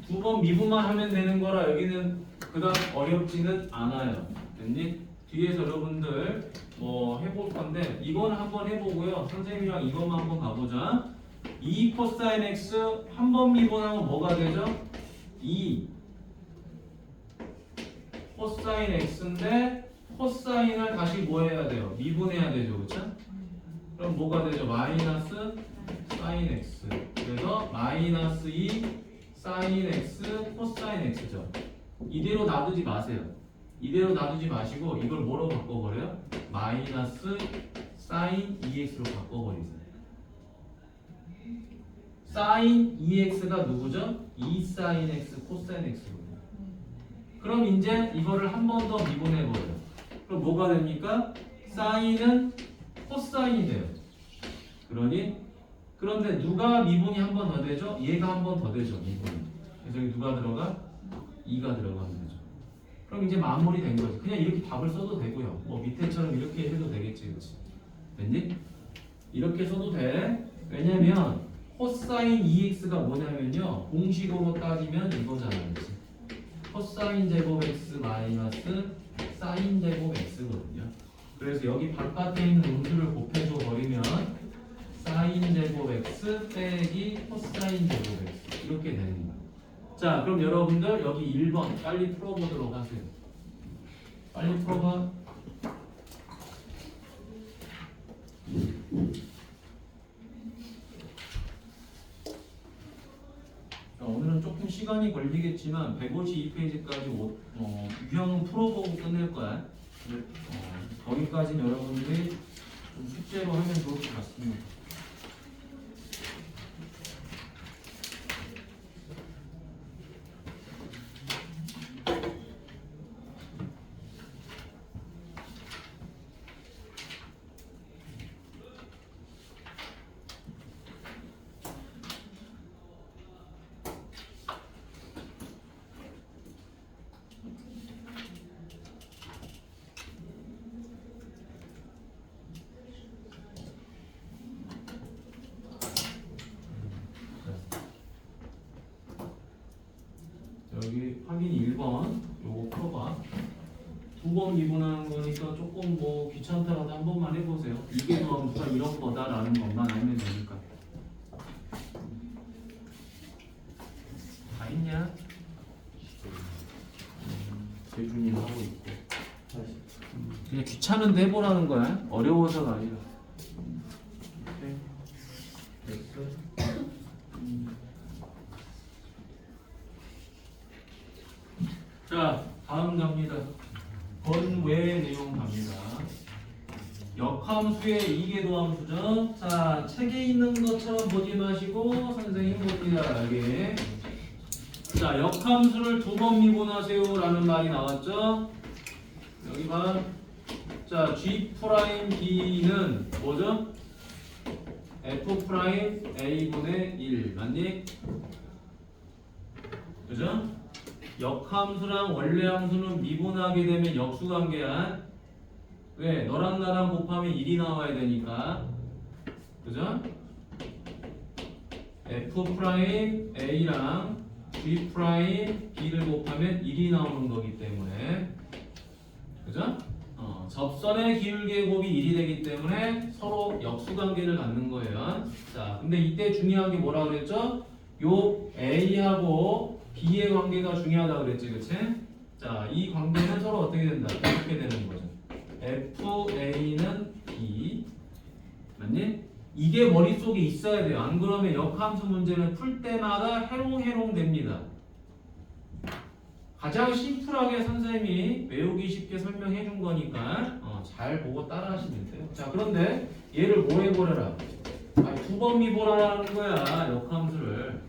두 번 미분만 하면 되는 거라 여기는 그다음 어렵지는 않아요. 됐니? 뒤에서 여러분들 뭐 해볼 건데 이거는 한번 해보고요. 선생님이랑 이것만 한번 가보자. 2 코사인 x 한 번 미분하면 뭐가 되죠? 2 코사인 x인데 코사인을 다시 뭐 해야 돼요? 미분해야 되죠. 그쵸? 그럼 뭐가 되죠? 마이너스 사인 x. 그래서 마이너스 2 사인 x 코사인 x죠. 이대로 놔두지 마세요. 이대로 놔두지 마시고 이걸 뭐로 바꿔버려요? 마이너스 사인 2x로 바꿔버리세요. 사인 2x가 누구죠? 2 사인 x 코사인 x거든요. 그럼 이제 이거를 한 번 더 미분해버려요. 그럼 뭐가 됩니까? 사인은 코사인이 돼요. 그런데 누가 미분이 한 번 더 되죠? 얘가 한 번 더 되죠. 미분이. 그래서 여기 누가 들어가? 2가 들어가는 거죠. 그럼 이제 마무리 된 거지. 그냥 이렇게 답을 써도 되고요. 뭐 밑에처럼 이렇게 해도 되겠지, 그렇지? 됐니? 이렇게 써도 돼. 왜냐면 코사인 2x가 뭐냐면요. 공식으로 따지면 이거잖아요, 그렇지? 코사인 제곱 x 마이너스 사인 제곱 x거든요. 그래서 여기 바깥에 있는 음수를 곱해줘 버리면 사인 제곱 x 빼기 코사인 제곱 x 이렇게 되는 거예요. 자, 그럼 여러분들 여기 1번 빨리 풀어보도록 하세요. 빨리 풀어봐. 자, 오늘은 조금 시간이 걸리겠지만 152페이지까지 유형은 풀어보고 끝낼 거야. 거기까지는 여러분들이 좀 숙제로 하면 좋을 것 같습니다. 여기 확인 1번 요거 풀어봐. 두 번 미분하는 거니까 조금 뭐 귀찮더라도 한 번만 해보세요. 이게 더함수가 이런 거다라는 것만 알면 되니까. 다 있냐? 재준이 하고 있고. 그냥 귀찮은데 해보라는 거야. 어려워서가 아니라. 자, 다음 갑니다. 번외 내용 갑니다. 역함수의 이계도함수죠. 자, 책에 있는 것처럼 보지 마시고 선생님 봅니다. 여기. 자, 역함수를 두 번 미분하세요라는 말이 나왔죠. 여기 봐. 자, G 프라임 B는 뭐죠? F 프라임 A분의 1 맞니? 그죠? 역함수랑 원래함수는 미분하게 되면 역수관계야. 왜? 너랑 나랑 곱하면 1이 나와야 되니까. 그죠? F 프라임 A랑 G 프라임 B를 곱하면 1이 나오는 거기 때문에. 그죠? 접선의 기울기의 곱이 1이 되기 때문에 서로 역수관계를 갖는 거예요. 자, 근데 이때 중요한 게 뭐라 그랬죠? 요 A하고 B의 관계가 중요하다 그랬지, 그치? 자, 이 관계는 서로 어떻게 된다? 이렇게 되는 거죠. FA는 B 맞니? 이게 머릿속에 있어야 돼요. 안 그러면 역함수 문제는 풀 때마다 해롱해롱 됩니다. 가장 심플하게 선생님이 외우기 쉽게 설명해 준 거니까 잘 보고 따라 하시면 돼요. 자, 그런데 얘를 뭐 해보려라? 두 번 미분하라는 거야, 역함수를.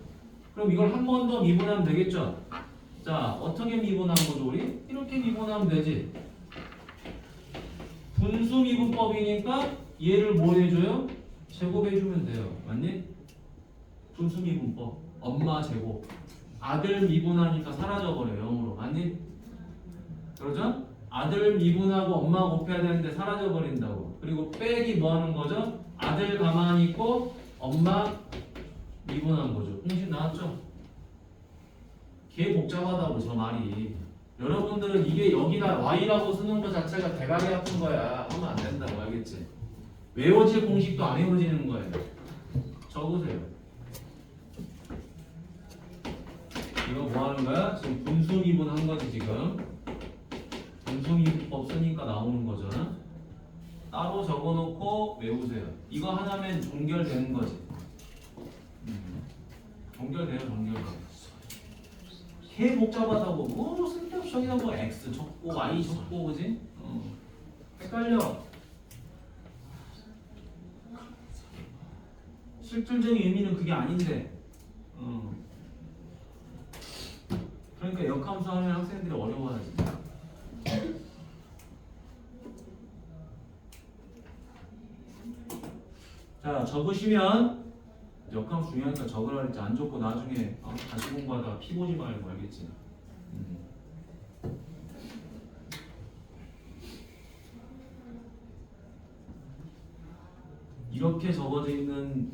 그럼 이걸 한 번 더 미분하면 되겠죠? 자, 어떻게 미분하는 거죠, 우리? 이렇게 미분하면 되지. 분수 미분법이니까 얘를 뭐 해줘요? 제곱해주면 돼요. 맞니? 분수 미분법. 엄마 제곱. 아들 미분하니까 사라져버려요. 0으로. 맞니? 그러죠? 아들 미분하고 엄마 곱해야 되는데 사라져버린다고. 그리고 빼기 뭐 하는 거죠? 아들 가만히 있고 엄마 미분한 거죠. 공식 나왔죠? 개 복잡하다고 저 말이. 여러분들은 이게 여기다 y라고 쓰는 것 자체가 대가리 아픈 거야. 하면 안 된다고 알겠지? 외워질 공식도 안 외워지는 거예요. 적으세요. 이거 뭐 하는 거야? 지금 분수 미분한 거지 지금. 분수 미분법 쓰니까 나오는 거잖아. 따로 적어놓고 외우세요. 이거 하나면 종결되는 거지. 종결돼요, 종결돼. 개 복잡하다고 뭐 쓸데없이 여기다 뭐 x 적고 y 적고 그지? 헷갈려. 실질적인 의미는 그게 아닌데. 그러니까 역함수 하면 학생들이 어려워하지. 자, 적으시면 역함수 중요하니까 적으라 했지. 안 적고 나중에 다시 공부하다가 피 보지 말고 알겠지? 이렇게 적어져 있는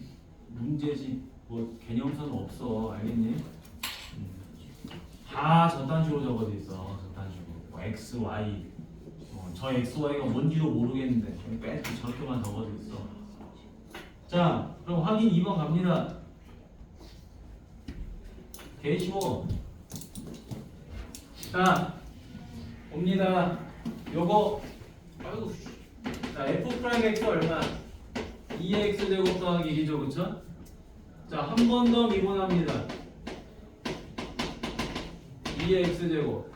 문제집 뭐 개념서는 없어. 알겠니? 다 저딴 식으로 적어져 있어. 저딴 식으로. 뭐 x, y. 저 x, y가 뭔지도 모르겠는데 빼고 저렇게만 적어져 있어. 자, 그럼 확인 2번 갑니다. 개15. 자, 봅니다. 요거 아이고. 자, f 프라임 x 얼마? 2x 제곱 더하기 1이죠, 그쵸? 자, 한 번 더 미분합니다. 2x 제곱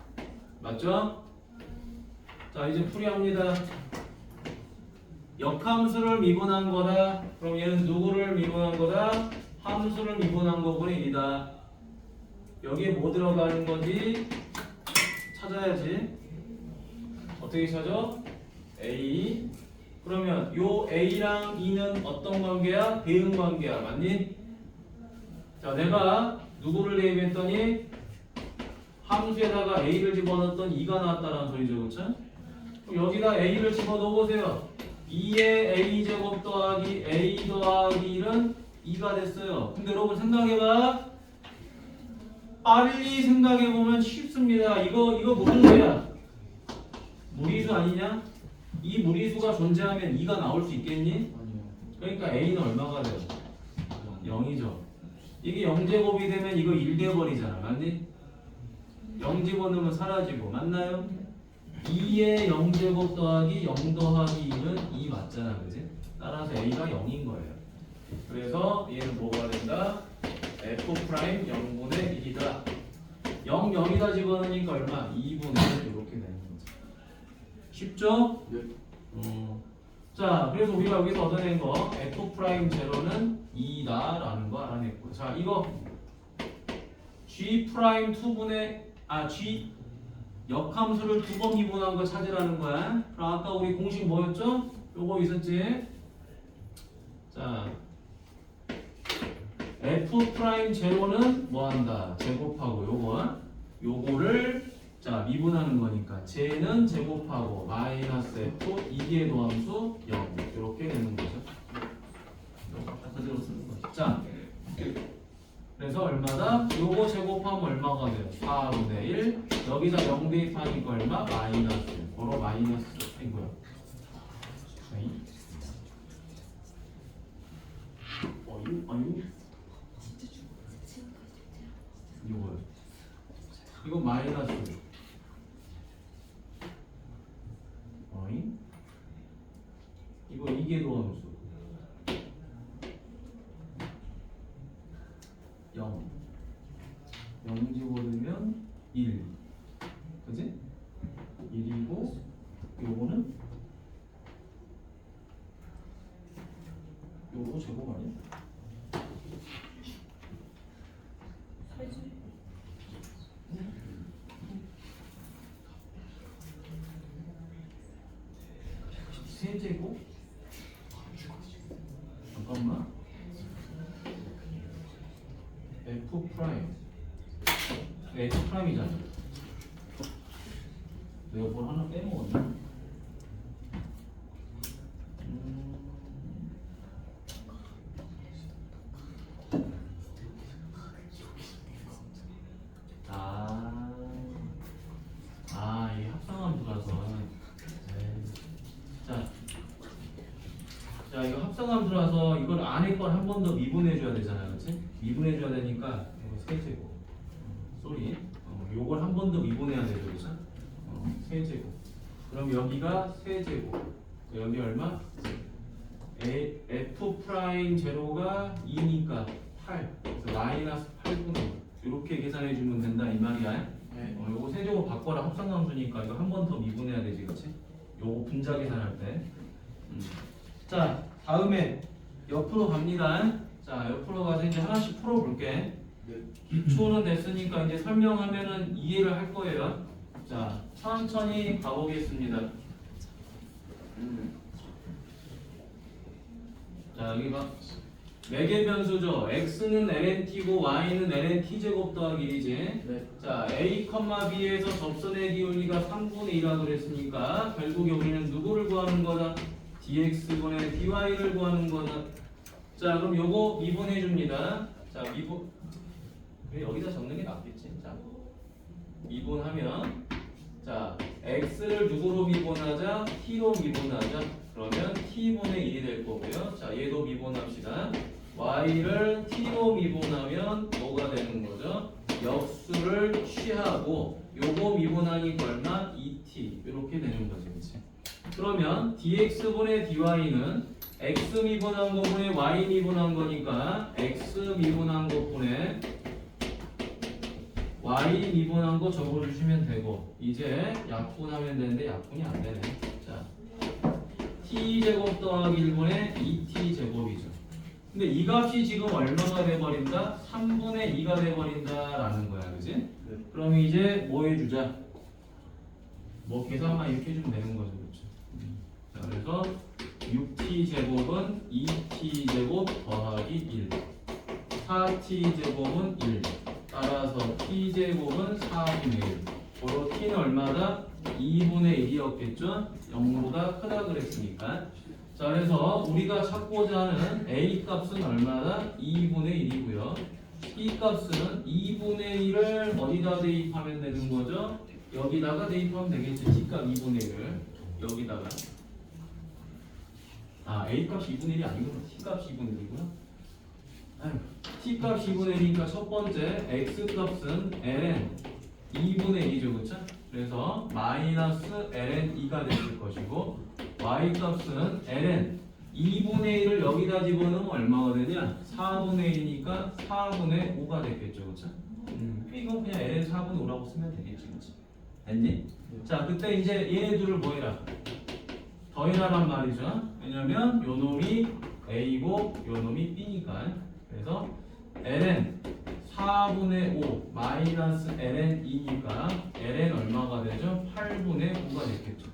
맞죠? 자, 이제 풀이합니다. 역함수를 미분한 거다. 그럼 얘는 누구를 미분한 거다? 함수를 미분한 거분의 1이다. 여기에 뭐 들어가는 건지 찾아야지. 어떻게 찾아? A. 그러면 요 A랑 E는 어떤 관계야? 대응 관계야. 맞니? 자, 내가 누구를 대입했더니 함수에다가 A를 집어넣었던 2가 나왔다라는 소리죠. 그쵸? 그럼 여기다 A를 집어넣어보세요. 2의 A제곱 더하기 A 더하기 1은 2가 됐어요. 근데 여러분 생각해봐. 빨리 생각해보면 쉽습니다. 이거 무슨 소리야? 무리수 아니냐? 이 무리수가 존재하면 2가 나올 수 있겠니? 그러니까 A는 얼마가 돼요? 0이죠. 이게 0제곱이 되면 이거 1 돼버리잖아. 맞니? 0 집어넣으면 사라지고 맞나요? 2의 0제곱 더하기 0 더하기 1은 2 맞잖아 그지? 따라서 A가 0인 거예요. 그래서 얘는 뭐가 된다? F 프라임 0분의 1이다. 0, 0이다 집어넣으니까 얼마? 2분의 1 이렇게 되는 거죠. 쉽죠? 네. 자, 그래서 우리가 여기서 얻어낸 거 F 프라임 제로는 2다라는 거 알아냈고, 자 이거 G 프라임 2분의 G 역함수를 두 번 미분한 거 찾으라는 거야. 그럼 아까 우리 공식 뭐였죠? 요거 있었지? 자, F 프라임 제로는 뭐 한다? 제곱하고 요거를 자 미분하는 거니까 J는 제곱하고 마이너스 F 이기의 도함수 0 이렇게 되는 거죠. 아까 그대로 쓰는 거죠. 자, 그래서 얼마다? 요거 제곱하면 얼마가 돼요? 4분의 1 여기다 0 대입하니까 얼마? 마이너스 1 바로 마이너스 이고요. 아유 이거요. 이거 마이너스 어잉? 이거 이게 도함수 0 집어넣으면 1 그지? 1이고 요거는 요거 제곱 아니야? 세제곱? 잠깐만. F 프라임. F 프라임이잖아. 내가 뭘 하나 빼먹었나? 이게 합성함수라서. 자, 이거 합성함수라서 이걸 안에 걸 한 번 더 미분해줘야 되잖아, 그렇지? 미분해줘야 되니까 이거 세제곱. 쏘리. 요걸 한 번 더 미분해야 되죠, 그렇죠? 세제곱. 그럼 여기가 세제곱. 여기 얼마? F 프라임 제로가 2니까 8. 그래서 마이너스 8분의 1. 이렇게 계산해 주면 된다 이 말이야. 요거 세제곱 바꿔라 합성함수니까 이거 한 번 더 미분해야 되지, 그렇지? 요거 분자 계산할 때. 자, 다음에 옆으로 갑니다. 자, 옆으로 가서 이제 하나씩 풀어볼게. 기초는 됐으니까 이제 설명하면은 이해를 할 거예요. 자, 천천히 가보겠습니다. 자, 여기 봐. 매개 변수죠. x는 lnt고 y는 lnt 제곱 더하기 1이지. 네. 자, a, b에서 접선의 기울기가 3분의 2라고 그랬으니까 결국에 우리는 누구를 구하는 거다? dx분의 dy를 구하는 거다. 자, 그럼 요거 미분해 줍니다. 자, 미분. 그래, 여기다 적는 게 낫겠지. 자, 미분하면 자, x를 누구로 미분하자? t로 미분하자. 그러면 t분의 1이 될 거고요. 자, 얘도 미분합시다. y를 t로 미분하면 뭐가 되는 거죠? 역수를 취하고 요거 미분하니까 얼마? 2t 이렇게 되는 거죠. 그렇지? 그러면 dx분의 dy는 x 미분한 거분의 y 미분한 거니까 x 미분한 거분의 y 미분한 거 적어주시면 되고 이제 약분하면 되는데 약분이 안 되네. 자, t제곱 더하기 1분의 2t 제곱이죠. 근데 이 값이 지금 얼마가 돼버린다? 3분의 2가 돼버린다라는 거야, 그지? 그럼 이제 뭐 해주자? 뭐 계산만 이렇게 해주면 되는 거죠, 그렇죠? 자, 그래서 6t 제곱은 2t 제곱 더하기 1, 4t 제곱은 1. 따라서 t 제곱은 4분의 1. 바로 t는 얼마다? 2분의 1이었겠죠? 0보다 크다 그랬으니까. 자, 그래서 우리가 찾고자 하는 a 값은 얼마다? 2분의 1이고요. t 값은 2분의 1을 어디다 대입하면 되는 거죠? 여기다가 대입하면 되겠죠. t 값 2분의 1을 여기다가. a 값 2분의 1이 아니구나. t 값 2분의 1이구나. t 값 2분의 1이니까 첫 번째 x 값은 ln 2분의 2죠, 그쵸? 그래서 마이너스 ln 2가 됐을 것이고 y 값은 ln 2분의 1을 여기다 집어넣으면 얼마가 되냐? 4분의 1이니까 4분의 5가 됐겠죠, 그쵸? 이건 그냥 ln 4분의 5라고 쓰면 되겠지, 그치? 됐니? 자, 그때 이제 얘네 둘을 뭐 해라? 더해라란 말이죠. 왜냐면 요 놈이 A고 요 놈이 B니까. 그래서 ln 4분의 5 마이너스 ln 2니까 ln 얼마가 되죠? 8분의 5가 됐겠죠.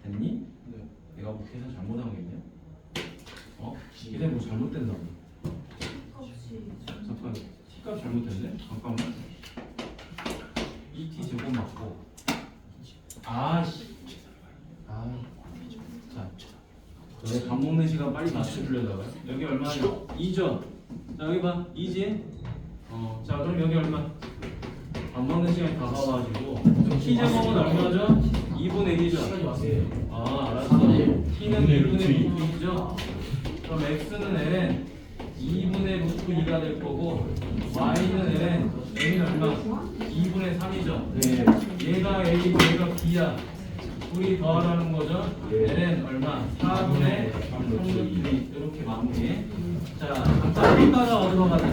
됐니? 네. 내가 뭐 계산 잘못한 게 있냐? 계산 뭐 잘못됐나? 잠깐 t값 잘못됐네? 잠깐만. 2t 제곱 맞고 아씨 자 너네 밥 먹는 시간 빨리 맞춰주려다가 여기 얼마냐? 2죠? 자 여기 봐 2지? 자 그럼 여기 얼마? 밥 먹는 시간이 다 가가지고 t 제곱은 얼마죠? 2분의 1이죠? 시간이 왔어요. 아 알았어 t는 2분의 2죠? 그럼 x는 ln 2분의 루트 2가 될 거고 y는 ln a는 얼마? 2분의 3이죠? 네. 얘가 a, 얘가 b야 둘이 더하라는 거죠? ln 얼마? 4분의 3 루트 2 이렇게 마무리. 자 잠깐 이따가 어디로 가자?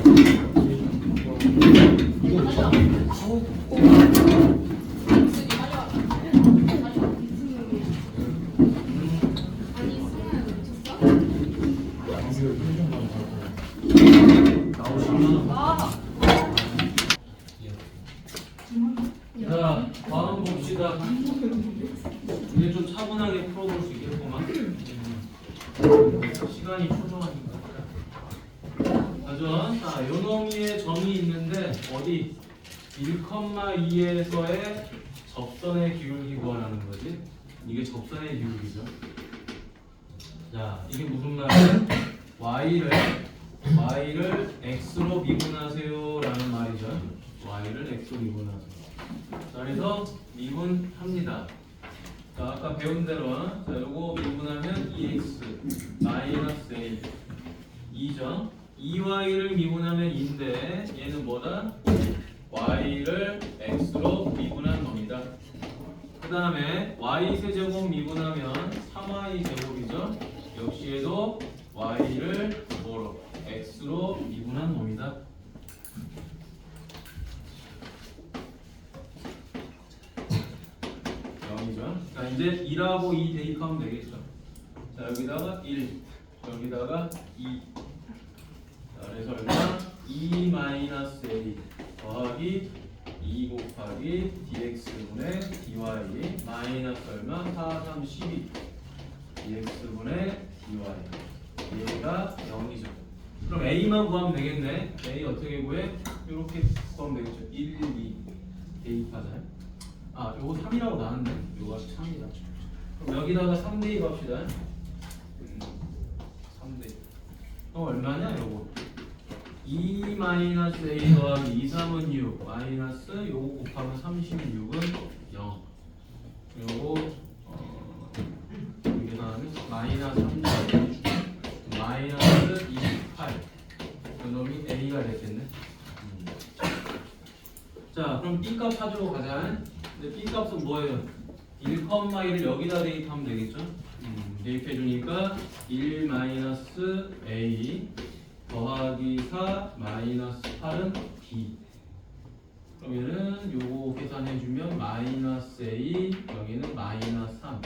자, 다음 봅시다. 이제 좀 차분하게 풀어볼 수 있겠구만. 시간이 초조하니까. 맞아. 자, 요 놈의 점이 있는데 어디 1,2에서의 접선의 기울기 구하라는 거지. 이게 접선의 기울기죠. 자, 이게 무슨 말이야? y를 x로 미분하세요라는 말이죠. y를 x로 미분하세요. 자, 그래서 미분합니다. 자, 아까 배운 대로 자, 요거 미분하면 2x 마이너스 a 2죠. 2y를 미분하면 2인데 얘는 뭐다? y를 x로 미분한 겁니다. 그 다음에 y 세제곱 미분하면 3y 제곱이죠. 역시 얘도 y를 뭐로? x로 미분한 놈이다. 자 이제 1하고 2 대입하면 되겠죠. 자 여기다가 1 여기다가 2 자 그래서 얼마? 2 마이너스 a 더하기 2 곱하기 dx분의 dy 마이너스 얼마? 4, 3, 12 dx분의 dy 얘가 0이죠. 그럼 a만 구하면 되겠네. a 어떻게 구해? 이렇게 구하면 되겠죠. 1, 2 대입하자. 아, 요거 3이라고 나왔네. 요거 3이다. 그럼 여기다가 3대2 갑시다. 3대2. 그럼 얼마냐, 요거? 2 마이너스 a 더하기 2, 3은 6. 마이너스 요거 곱하면 36은 0. 요거, 이게 다음에 마이너스 3, 마이너스 28. 그놈이 a가 됐겠네. 자, 그럼 b 값 찾으러 가자. 근데 b 값은 뭐예요? 1,1을 여기다 대입하면 되겠죠? 대입해주니까 1 마이너스 a 더하기 4 마이너스 8은 b. 그럼 얘는 요거 계산해주면 마이너스 a 여기는 마이너스 3.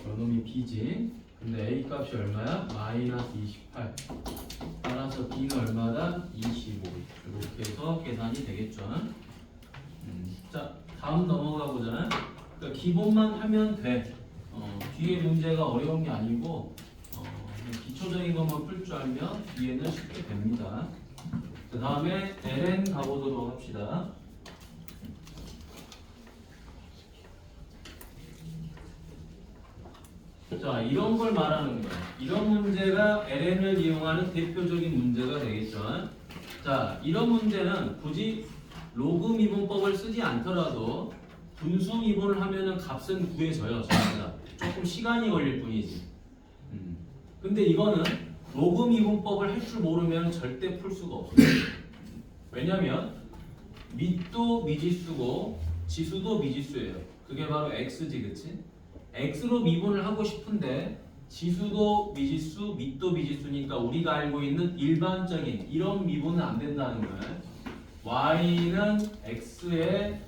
요놈이 b지. 근데 a 값이 얼마야? 마이너스 28. 따라서 b는 얼마다? 25. 이렇게 해서 계산이 되겠죠? 자, 다음 넘어가 보자. 그러니까 기본만 하면 돼. 뒤에 문제가 어려운 게 아니고 기초적인 것만 풀 줄 알면 뒤에는 쉽게 됩니다. 그 다음에 ln 가보도록 합시다. 자, 이런 걸 말하는 거야. 이런 문제가 ln을 이용하는 대표적인 문제가 되겠죠. 자, 이런 문제는 굳이 로그 미분법을 쓰지 않더라도 분수 미분을 하면은 값은 구해져요. 전부 다. 조금 시간이 걸릴 뿐이지. 근데 이거는 로그 미분법을 할 줄 모르면 절대 풀 수가 없어요. 왜냐면 밑도 미지수고 지수도 미지수예요. 그게 바로 x지, 그치? x로 미분을 하고 싶은데 지수도 미지수, 밑도 미지수니까 우리가 알고 있는 일반적인 이런 미분은 안 된다는 거예요. y는 x의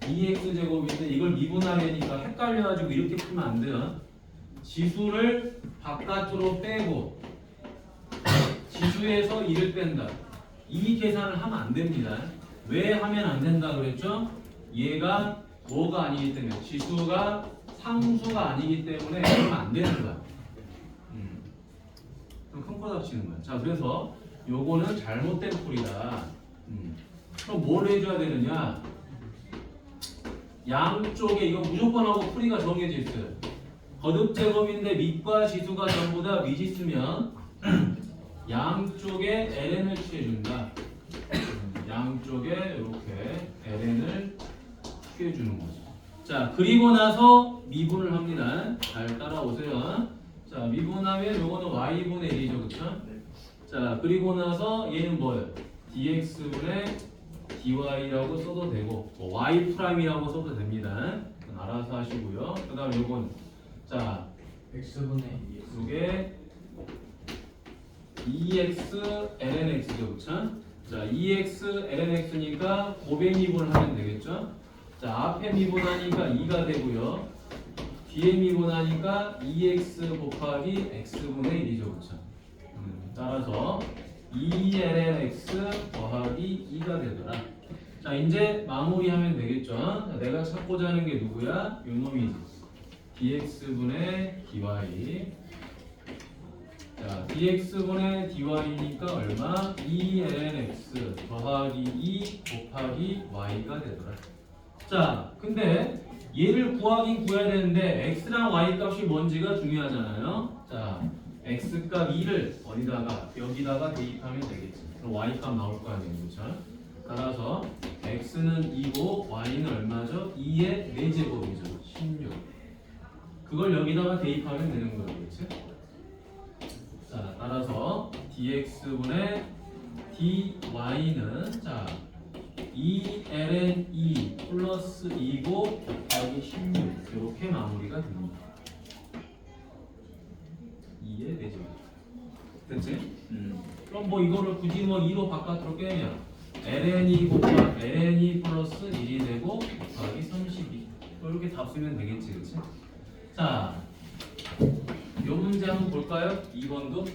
2x제곱인데 이걸 미분하려니까 헷갈려가지고 이렇게 풀면 안 돼요. 지수를 바깥으로 빼고 지수에서 1을 뺀다. 이 계산을 하면 안 됩니다. 왜 하면 안 된다 그랬죠? 얘가 뭐가 아니기 때문에, 지수가 상수가 아니기 때문에 그러면 안 되는 거야. 그럼 큰 거 잡치는 거야. 자, 그래서 요거는 잘못된 풀이다. 그럼 뭘 해줘야 되느냐? 양쪽에 이거 무조건 하고 풀이가 정해져 있어요. 거듭 제곱인데 밑과 지수가 전부 다 미지수면 양쪽에 ln을 취해준다. 양쪽에 이렇게 ln을 취해주는 거죠. 자, 그리고 나서 미분을 합니다. 잘 따라오세요. 자, 미분하면 요거는 y분의 1이죠, 그쵸? 자, 그리고 나서 얘는 뭐예요? dx분의 dy라고 써도 되고 뭐 y 프라임이라고 써도 됩니다. 그건 알아서 하시고요. 그 다음 요건 자 x분의 이게 2x lnx죠, 그쵸? 자, 2x lnx니까 고백 미분을 하면 되겠죠? 자, 앞에 미분하니까 2가 되고요. 뒤에 미분하니까 2x 곱하기 x분의 1이죠, 그쵸? 따라서 2lnx 더하기 2가 되더라. 자, 이제 마무리하면 되겠죠? 자, 내가 찾고자 하는 게 누구야? 요 놈이지. dx분의 dy. 자, dx분의 dy니까 얼마? 2lnx 더하기 2 곱하기 y가 되더라. 자, 근데 얘를 구하긴 구해야 되는데 x랑 y 값이 뭔지가 중요하잖아요. 자, x 값 2를 어디다가? 여기다가 대입하면 되겠지. 그럼 y 값 나올 거 아니에요, 그렇죠? 따라서 x는 2고 y는 얼마죠? 2의 4제곱이죠. 16. 그걸 여기다가 대입하면 되는 거예요, 그렇지? 자, 따라서 dx분의 dy는 자 2ln 2 플러스 2고 곱하기 16 이렇게 마무리가 됩니다. 2의 4제곱. 됐지? 그럼 뭐 이거를 굳이 뭐 2로 바깥으로 빼면 ln2 곱하기 ln2 플러스 1이 되고 곱하기 32 이렇게 답 쓰면 되겠지, 그렇지? 자, 요 문제 한번 볼까요? 2번도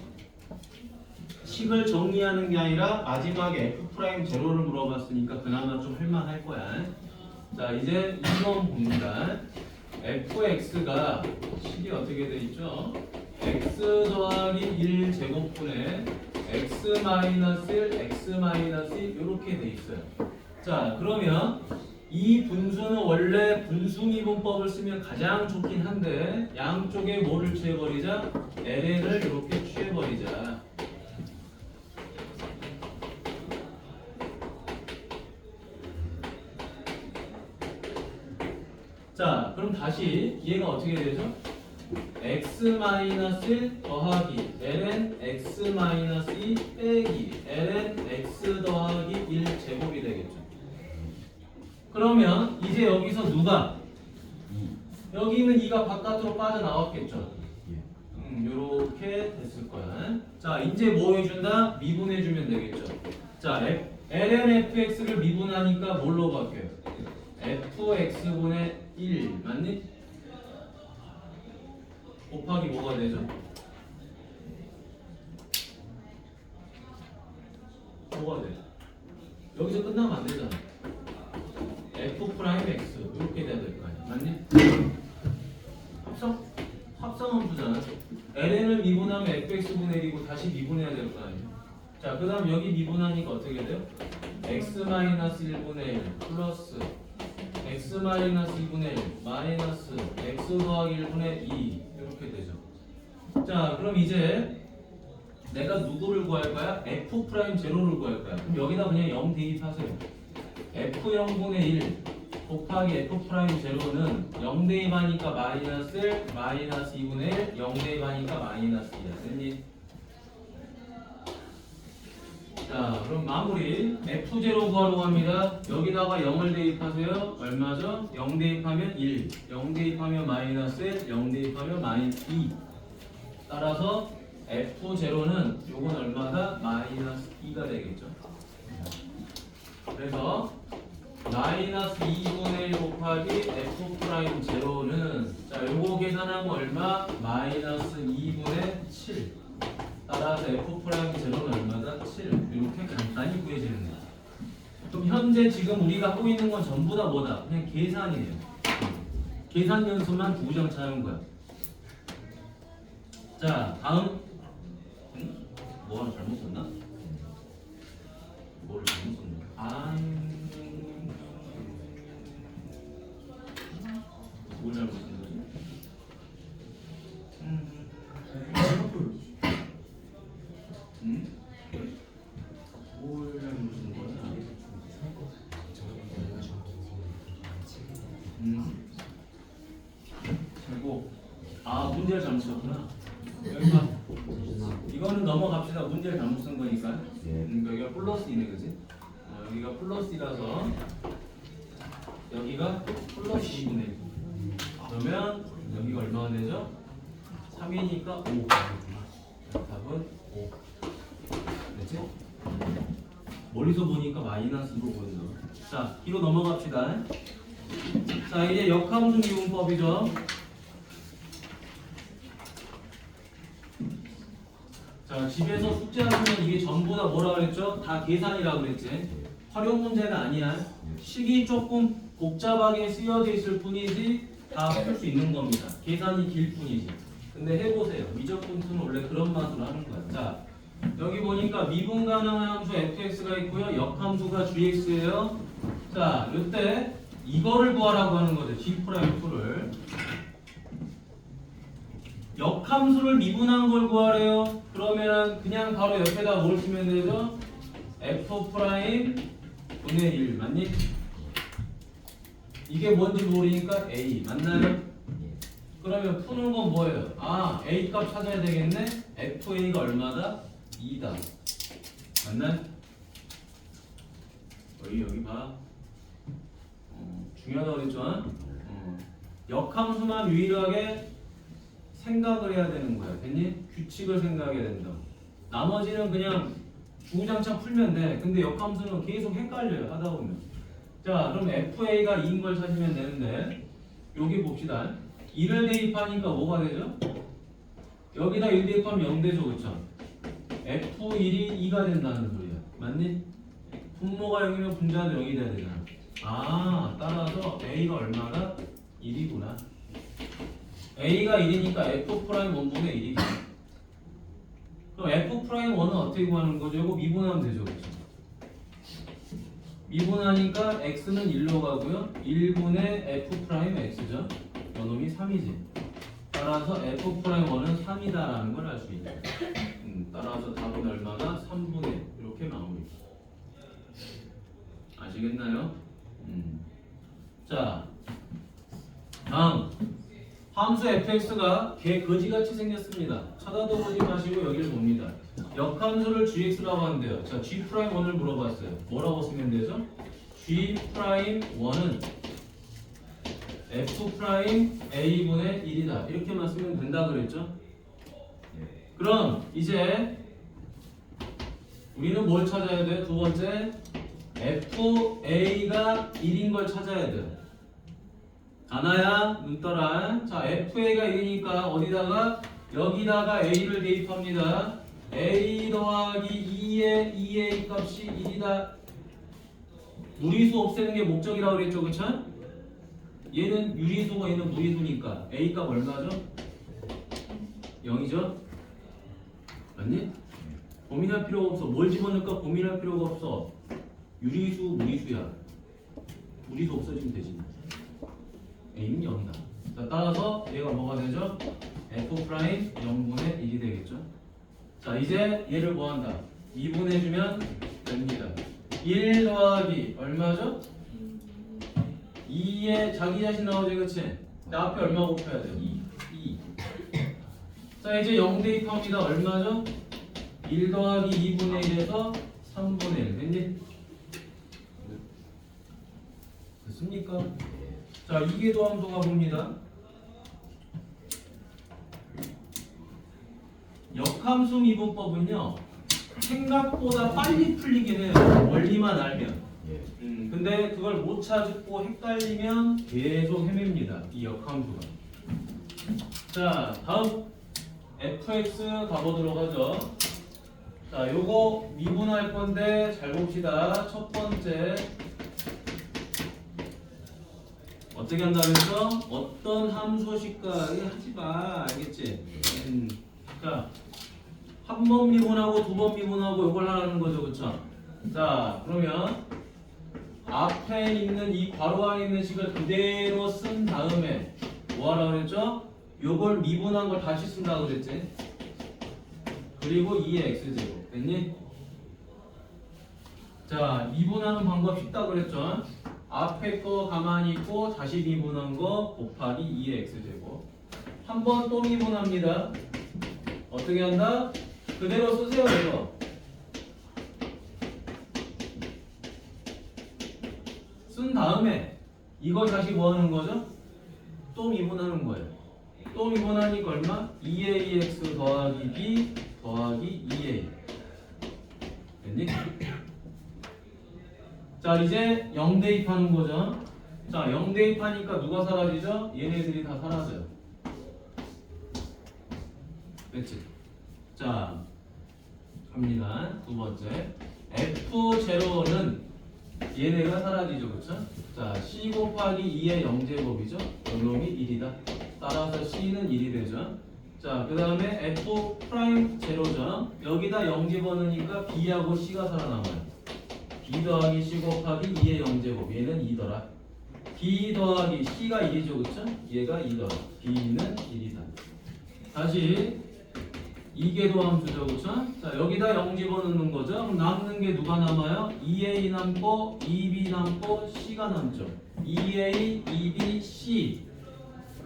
식을 정리하는 게 아니라 마지막에 F'0를 물어봤으니까 그나마 좀 할만할 거야. 자, 이제 2번 봅니다. fx가 식이 어떻게 돼 있죠? x 더하기 1 제곱분의 x 마이너스 1 x 마이너스 1 이렇게 돼 있어요. 자, 그러면 이 분수는 원래 분수미분법을 쓰면 가장 좋긴 한데 양쪽에 뭐를 취해버리자? ln을 이렇게 취해버리자. 자, 그럼 다시 얘가 어떻게 되죠? x-1 더하기 ln x-2 빼기 ln x 더하기 1 제곱이 되겠죠. 그러면 이제 여기서 누가? 여기 있는 2가 바깥으로 빠져나왔겠죠. 요렇게 됐을 거야. 자, 이제 뭐 해준다? 미분해주면 되겠죠. 자, ln fx를 미분하니까 뭘로 바뀌어요? fx분의 1 맞니? 곱하기 뭐가 되죠? 뭐가 돼? 여기서 끝나면 안 되잖아. f'x 이렇게 돼야 될 거 아니야, 맞니? 합성함수잖아. ln을 미분하면 fx분의 1이고 다시 미분해야 될 거 아니야. 자, 그 다음 여기 미분하니까 어떻게 돼요? x-1분의 1 플러스 x-2분의 1 마이너스 x 더하기 1분의 2 이렇게 되죠. 자, 그럼 이제 내가 누구를 구할 거야? f'0를 구할 거야. 그럼 여기다 그냥 0 대입하세요. f0분의 1 곱하기 f'0는 0 대입하니까 마이너스 1 마이너스 2분의 1 0 대입하니까 마이너스 2야. 됐니? 자, 그럼 마무리. F0 구하려고 합니다. 여기다가 0을 대입하세요. 얼마죠? 0 대입하면 1, 0 대입하면 마이너스 1, 0 대입하면 마이너스 2. 따라서 F0는 요건 얼마다? 마이너스 2가 되겠죠. 그래서 마이너스 2분의 1 곱하기 F'0는 자, 요거 계산하면 얼마? 마이너스 2분의 7. 따라서 F'0는 얼마다? 7. 이렇게 간단히 구해지는 거야. 그럼 현재 지금 우리가 하고 있는 건 전부 다 뭐다? 그냥 계산이에요. 계산 연습만 2장 차는 거야. 자, 다음. 뭐 하나 잘못 썼나? 뭐를 잘못 썼나? 뭘 잘못 쓴 거지? 뭘 잘못 쓴 거야? 그리고 문제를 잘못 썼구나. 여기 봐. 이거는 넘어갑시다. 문제를 잘못 쓴 거니까. 여기가 플러스이네, 그지? 여기가 플러스이라서 여기가 플러스 2분의 1. 그러면 여기가 얼마가 되죠? 3이니까 5. 답은 5. 됐지? 멀리서 보니까 마이너스 2로 보인다. 자, 뒤로 넘어갑시다. 자, 이제 역함수 미분법이죠. 자, 집에서 숙제하시면 이게 전부 다 뭐라 그랬죠? 다 계산이라고 그랬지. 활용 문제가 아니야. 식이 조금 복잡하게 쓰여져 있을 뿐이지 다 풀 수 있는 겁니다. 계산이 길 뿐이지. 근데 해보세요. 미적분수는 원래 그런 맛으로 하는 거야. 자, 여기 보니까 미분 가능한 함수 fx가 있고요. 역함수가 gx예요. 자, 이때 이거를 구하라고 하는 거죠. G'2를. 역함수를 미분한 걸 구하래요. 그러면 그냥 바로 옆에다 뭘 쓰면 되죠? F' 분의 1 맞니? 이게 뭔지 모르니까 A 맞나요? 그러면 푸는 건 뭐예요? A 값 찾아야 되겠네? FA가 얼마다? 2다 맞나요? 여기 봐. 중요하다고 그랬죠? 역함수만 유일하게 생각을 해야 되는 거야. 됐니? 규칙을 생각해야 된다. 나머지는 그냥 주구장창 풀면 돼. 근데 역함수는 계속 헷갈려요. 하다 보면. 자, 그럼 FA가 2인 걸 찾으면 되는데 여기 봅시다. 2를 대입하니까 뭐가 되죠? 여기다 1 대입하면 0 되죠. 그쵸? F1이 2가 된다는 소리야. 맞니? 분모가 0이면 분자도 0이 돼야 되잖아. 따라서 A가 얼마가? 1이구나. A가 1이니까 F'1분의 1이지. 그럼 F'1은 어떻게 구하는 거죠? 이거 미분하면 되죠. 그렇죠? 미분하니까 X는 1로 가고요. 1분의 F'X죠. 요놈이 3이지. 따라서 F'은 3이다라는 걸 알 수 있죠. 따라서 답은 얼마나? 3분의 1. 이렇게 마무리. 아시겠나요? 자, 다음. 함수 fx가 개 거지같이 생겼습니다. 쳐다도 보지 마시고 여기를 봅니다. 역함수를 gx라고 하는데요. 자, g'1을 물어봤어요. 뭐라고 쓰면 되죠? g'1은 f'a분의 1이다. 이렇게만 쓰면 된다 그랬죠? 그럼 이제 우리는 뭘 찾아야 돼요? 두 번째, fa가 1인 걸 찾아야 돼요. 하나야, 눈 떠라. 자, FA가 1이니까 어디다가? 여기다가 A를 대입합니다. A 더하기 2의 2A 값이 1이다. 무리수 없애는 게 목적이라고 그랬죠, 그쵸? 얘는 유리수고 얘는 무리수니까 A 값 얼마죠? 0이죠? 맞니? 고민할 필요가 없어. 뭘 집어넣을까 고민할 필요가 없어. 유리수, 무리수야. 무리수 없어지면 되지. A는 0이다. 자, 따라서 얘가 뭐가 되죠? F' 0분의 1이 되겠죠? 자, 이제 얘를 뭐 한다? 2분해주면 됩니다. 1 더하기 얼마죠? 2에 자기 자신 나오지, 그치? 앞에 얼마 곱해야 돼? 2. 자, 이제 0 대입합니다. 얼마죠? 1 더하기 2분의 1에서 3분의 1 됐니? 됐습니까? 자, 이계도 함수가 봅니다. 역함수 미분법은요 생각보다 빨리 풀리긴 해요. 원리만 알면. 예. 근데 그걸 못 찾고 헷갈리면 계속 헤맵니다. 이 역함수가. 자, 다음 fx 가보도록 하죠. 자, 요거 미분할 건데 잘 봅시다. 첫 번째 어떻게 한다면서 어떤 함수식과 하지 마, 알겠지? 자, 한 번 미분하고 두 번 미분하고 이걸 하라는 거죠, 그렇죠? 자, 그러면 앞에 있는 이 괄호 안에 있는 식을 그대로 쓴 다음에 뭐 하라고 그랬죠? 요걸 미분한 걸 다시 쓴다고 그랬지? 그리고 2의 x제곱 됐니? 자, 미분하는 방법 쉽다 그랬죠? 앞에 거 가만히 있고 다시 미분한 거 곱하기 2의 x제곱. 한 번 또 미분합니다. 어떻게 한다? 그대로 쓰세요 이거. 쓴 다음에 이걸 다시 뭐 하는 거죠? 또 미분하는 거예요. 또 미분하니까 얼마? 2ax 더하기 b 더하기 2a 됐니? 자, 이제 0 대입하는 거죠. 자, 0 대입하니까 누가 사라지죠? 얘네들이 다 사라져요. 됐지? 자, 갑니다. 두 번째 f0는 얘네가 사라지죠, 그렇죠? 자, c 곱하기 2의 0제곱이죠. 요놈이 1이다. 따라서 c는 1이 되죠. 자, 그 다음에 f 프라임 제로죠. 여기다 0 집어넣으니까 b하고 c가 살아남아요. b 더하기 c 곱하기 2의 0제곱. 얘는 2더라. b 더하기 c가 1이죠, 그렇죠? 얘가 2더라. b는 1이다. 다시 이계도 함수죠, 그렇죠? 자, 여기다 0 집어넣는 거죠. 그럼 남는 게 누가 남아요? 2a 남고 2b 남고 c가 남죠. 2a, 2b, c.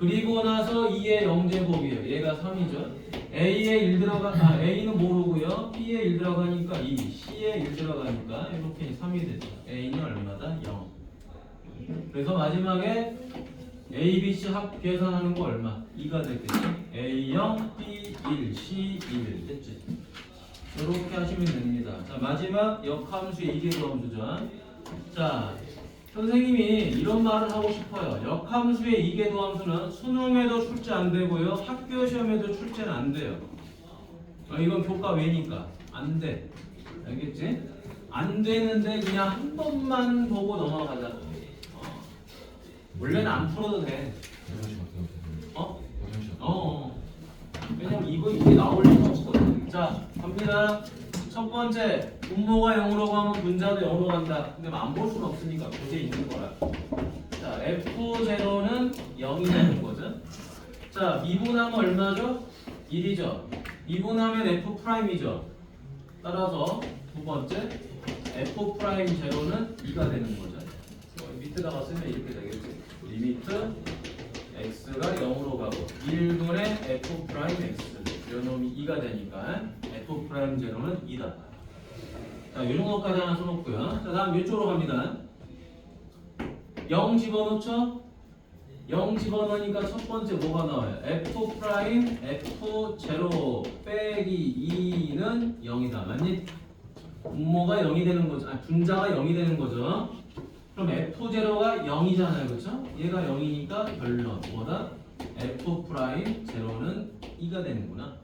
그리고 나서 2의 0제곱이에요. 얘가 3이죠. a에 1 들어가, a는 모르고요. b에 1 들어가니까 2, c에 1 들어가니까 이렇게 3이 되죠. a는 얼마다? 0. 그래서 마지막에 A, B, C 합 계산하는 거 얼마? 2가 됐겠지? A 0, B 1, C 1 됐지? 이렇게 하시면 됩니다. 자, 마지막 역함수의 이계도 함수죠. 자, 선생님이 이런 말을 하고 싶어요. 역함수의 이계도 함수는 수능에도 출제 안 되고요. 학교 시험에도 출제는 안 돼요. 이건 교과 외니까 안 돼. 알겠지? 안 되는데 그냥 한 번만 보고 넘어가자. 원래는 안 풀어도 돼. 왜냐면 이게 나올 리가 없거든. 자, 갑니다. 첫 번째, 분모가 0으로 가면 분자도 0으로 간다. 근데 안 볼 수는 없으니까 그게 있는 거라. 자, f0는 0이 되는 거죠. 자, 미분하면 얼마죠? 1이죠. 미분하면 f'이죠. 따라서 두 번째, f'0는 2가 되는 거죠. 밑에다가 쓰면 이렇게 되겠지. 리미트 x가 0으로 가고 1분의 f'x 요놈이 2가 되니까 f'제로는 2다. 자, 이 정도까지 하나 써놓고요. 자, 다음 이쪽으로 갑니다. 0 집어넣죠? 0 집어넣으니까 첫 번째 뭐가 나와요? f' f0 빼기 2는 0이다. 맞니? 분모가 0이 되는 거죠. 분자가 0이 되는 거죠. 그럼 f0가 0이잖아요, 그렇죠? 얘가 0이니까 결론 뭐다? f'0는 2가 되는구나.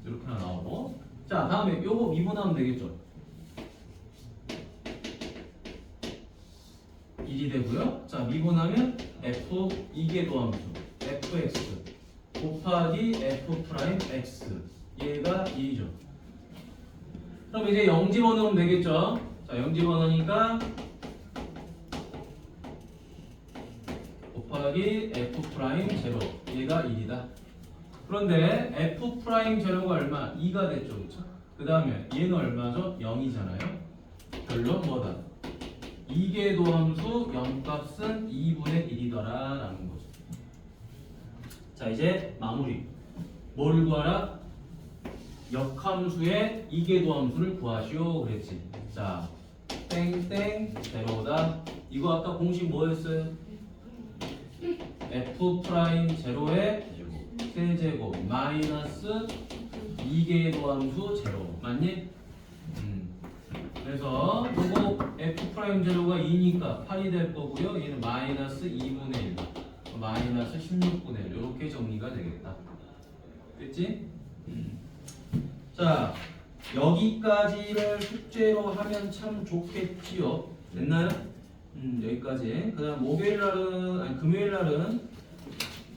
이렇게 하나 나오고. 자, 다음에 요거 미분하면 되겠죠? 1이 되고요. 자, 미분하면 f 이계도 함수 fx 곱하기 f'x 얘가 2죠. 그럼 이제 0 집어넣으면 되겠죠? 자, 0 집어넣으니까 곱하기 f'0 얘가 1이다. 그런데 f'0가 얼마? 2가 됐죠, 그렇죠? 그 다음에 얘는 얼마죠? 0이잖아요. 결론 뭐다? 이계도 함수 0값은 2분의 1이더라 라는 거죠. 자, 이제 마무리. 뭘 구하라? 역함수의 이계도함수를 구하시오 그랬지. 자, 땡땡 제로다. 이거 아까 공식 뭐였어요? f 프라임 제로의 세제곱 마이너스 2계도함수 제로 맞니? 그래서 이거 f 프라임 제로가 2니까 8이 될 거고요. 얘는 마이너스 2분의 1, 마이너스 16분의 1 이렇게 정리가 되겠다. 됐지? 자, 여기까지를 숙제로 하면 참 좋겠지요. 됐나요? 여기까지. 그다음 목요일 날은 아니 금요일 날은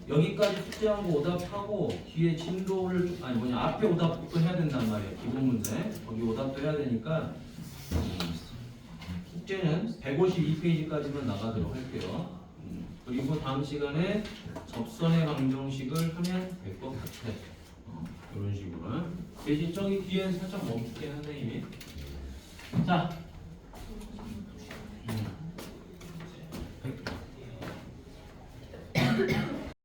여기까지 숙제한 거 오답하고 뒤에 진도를 아니 뭐냐 앞에 오답도 해야 된단 말이에요. 기본 문제 거기 오답도 해야 되니까 숙제는 152페이지까지만 나가도록 할게요. 그리고 다음 시간에 접선의 방정식을 하면 될 것 같아. 이런 식으로. 대신 저기 뒤에 살짝 멈출게 선생님이. 자.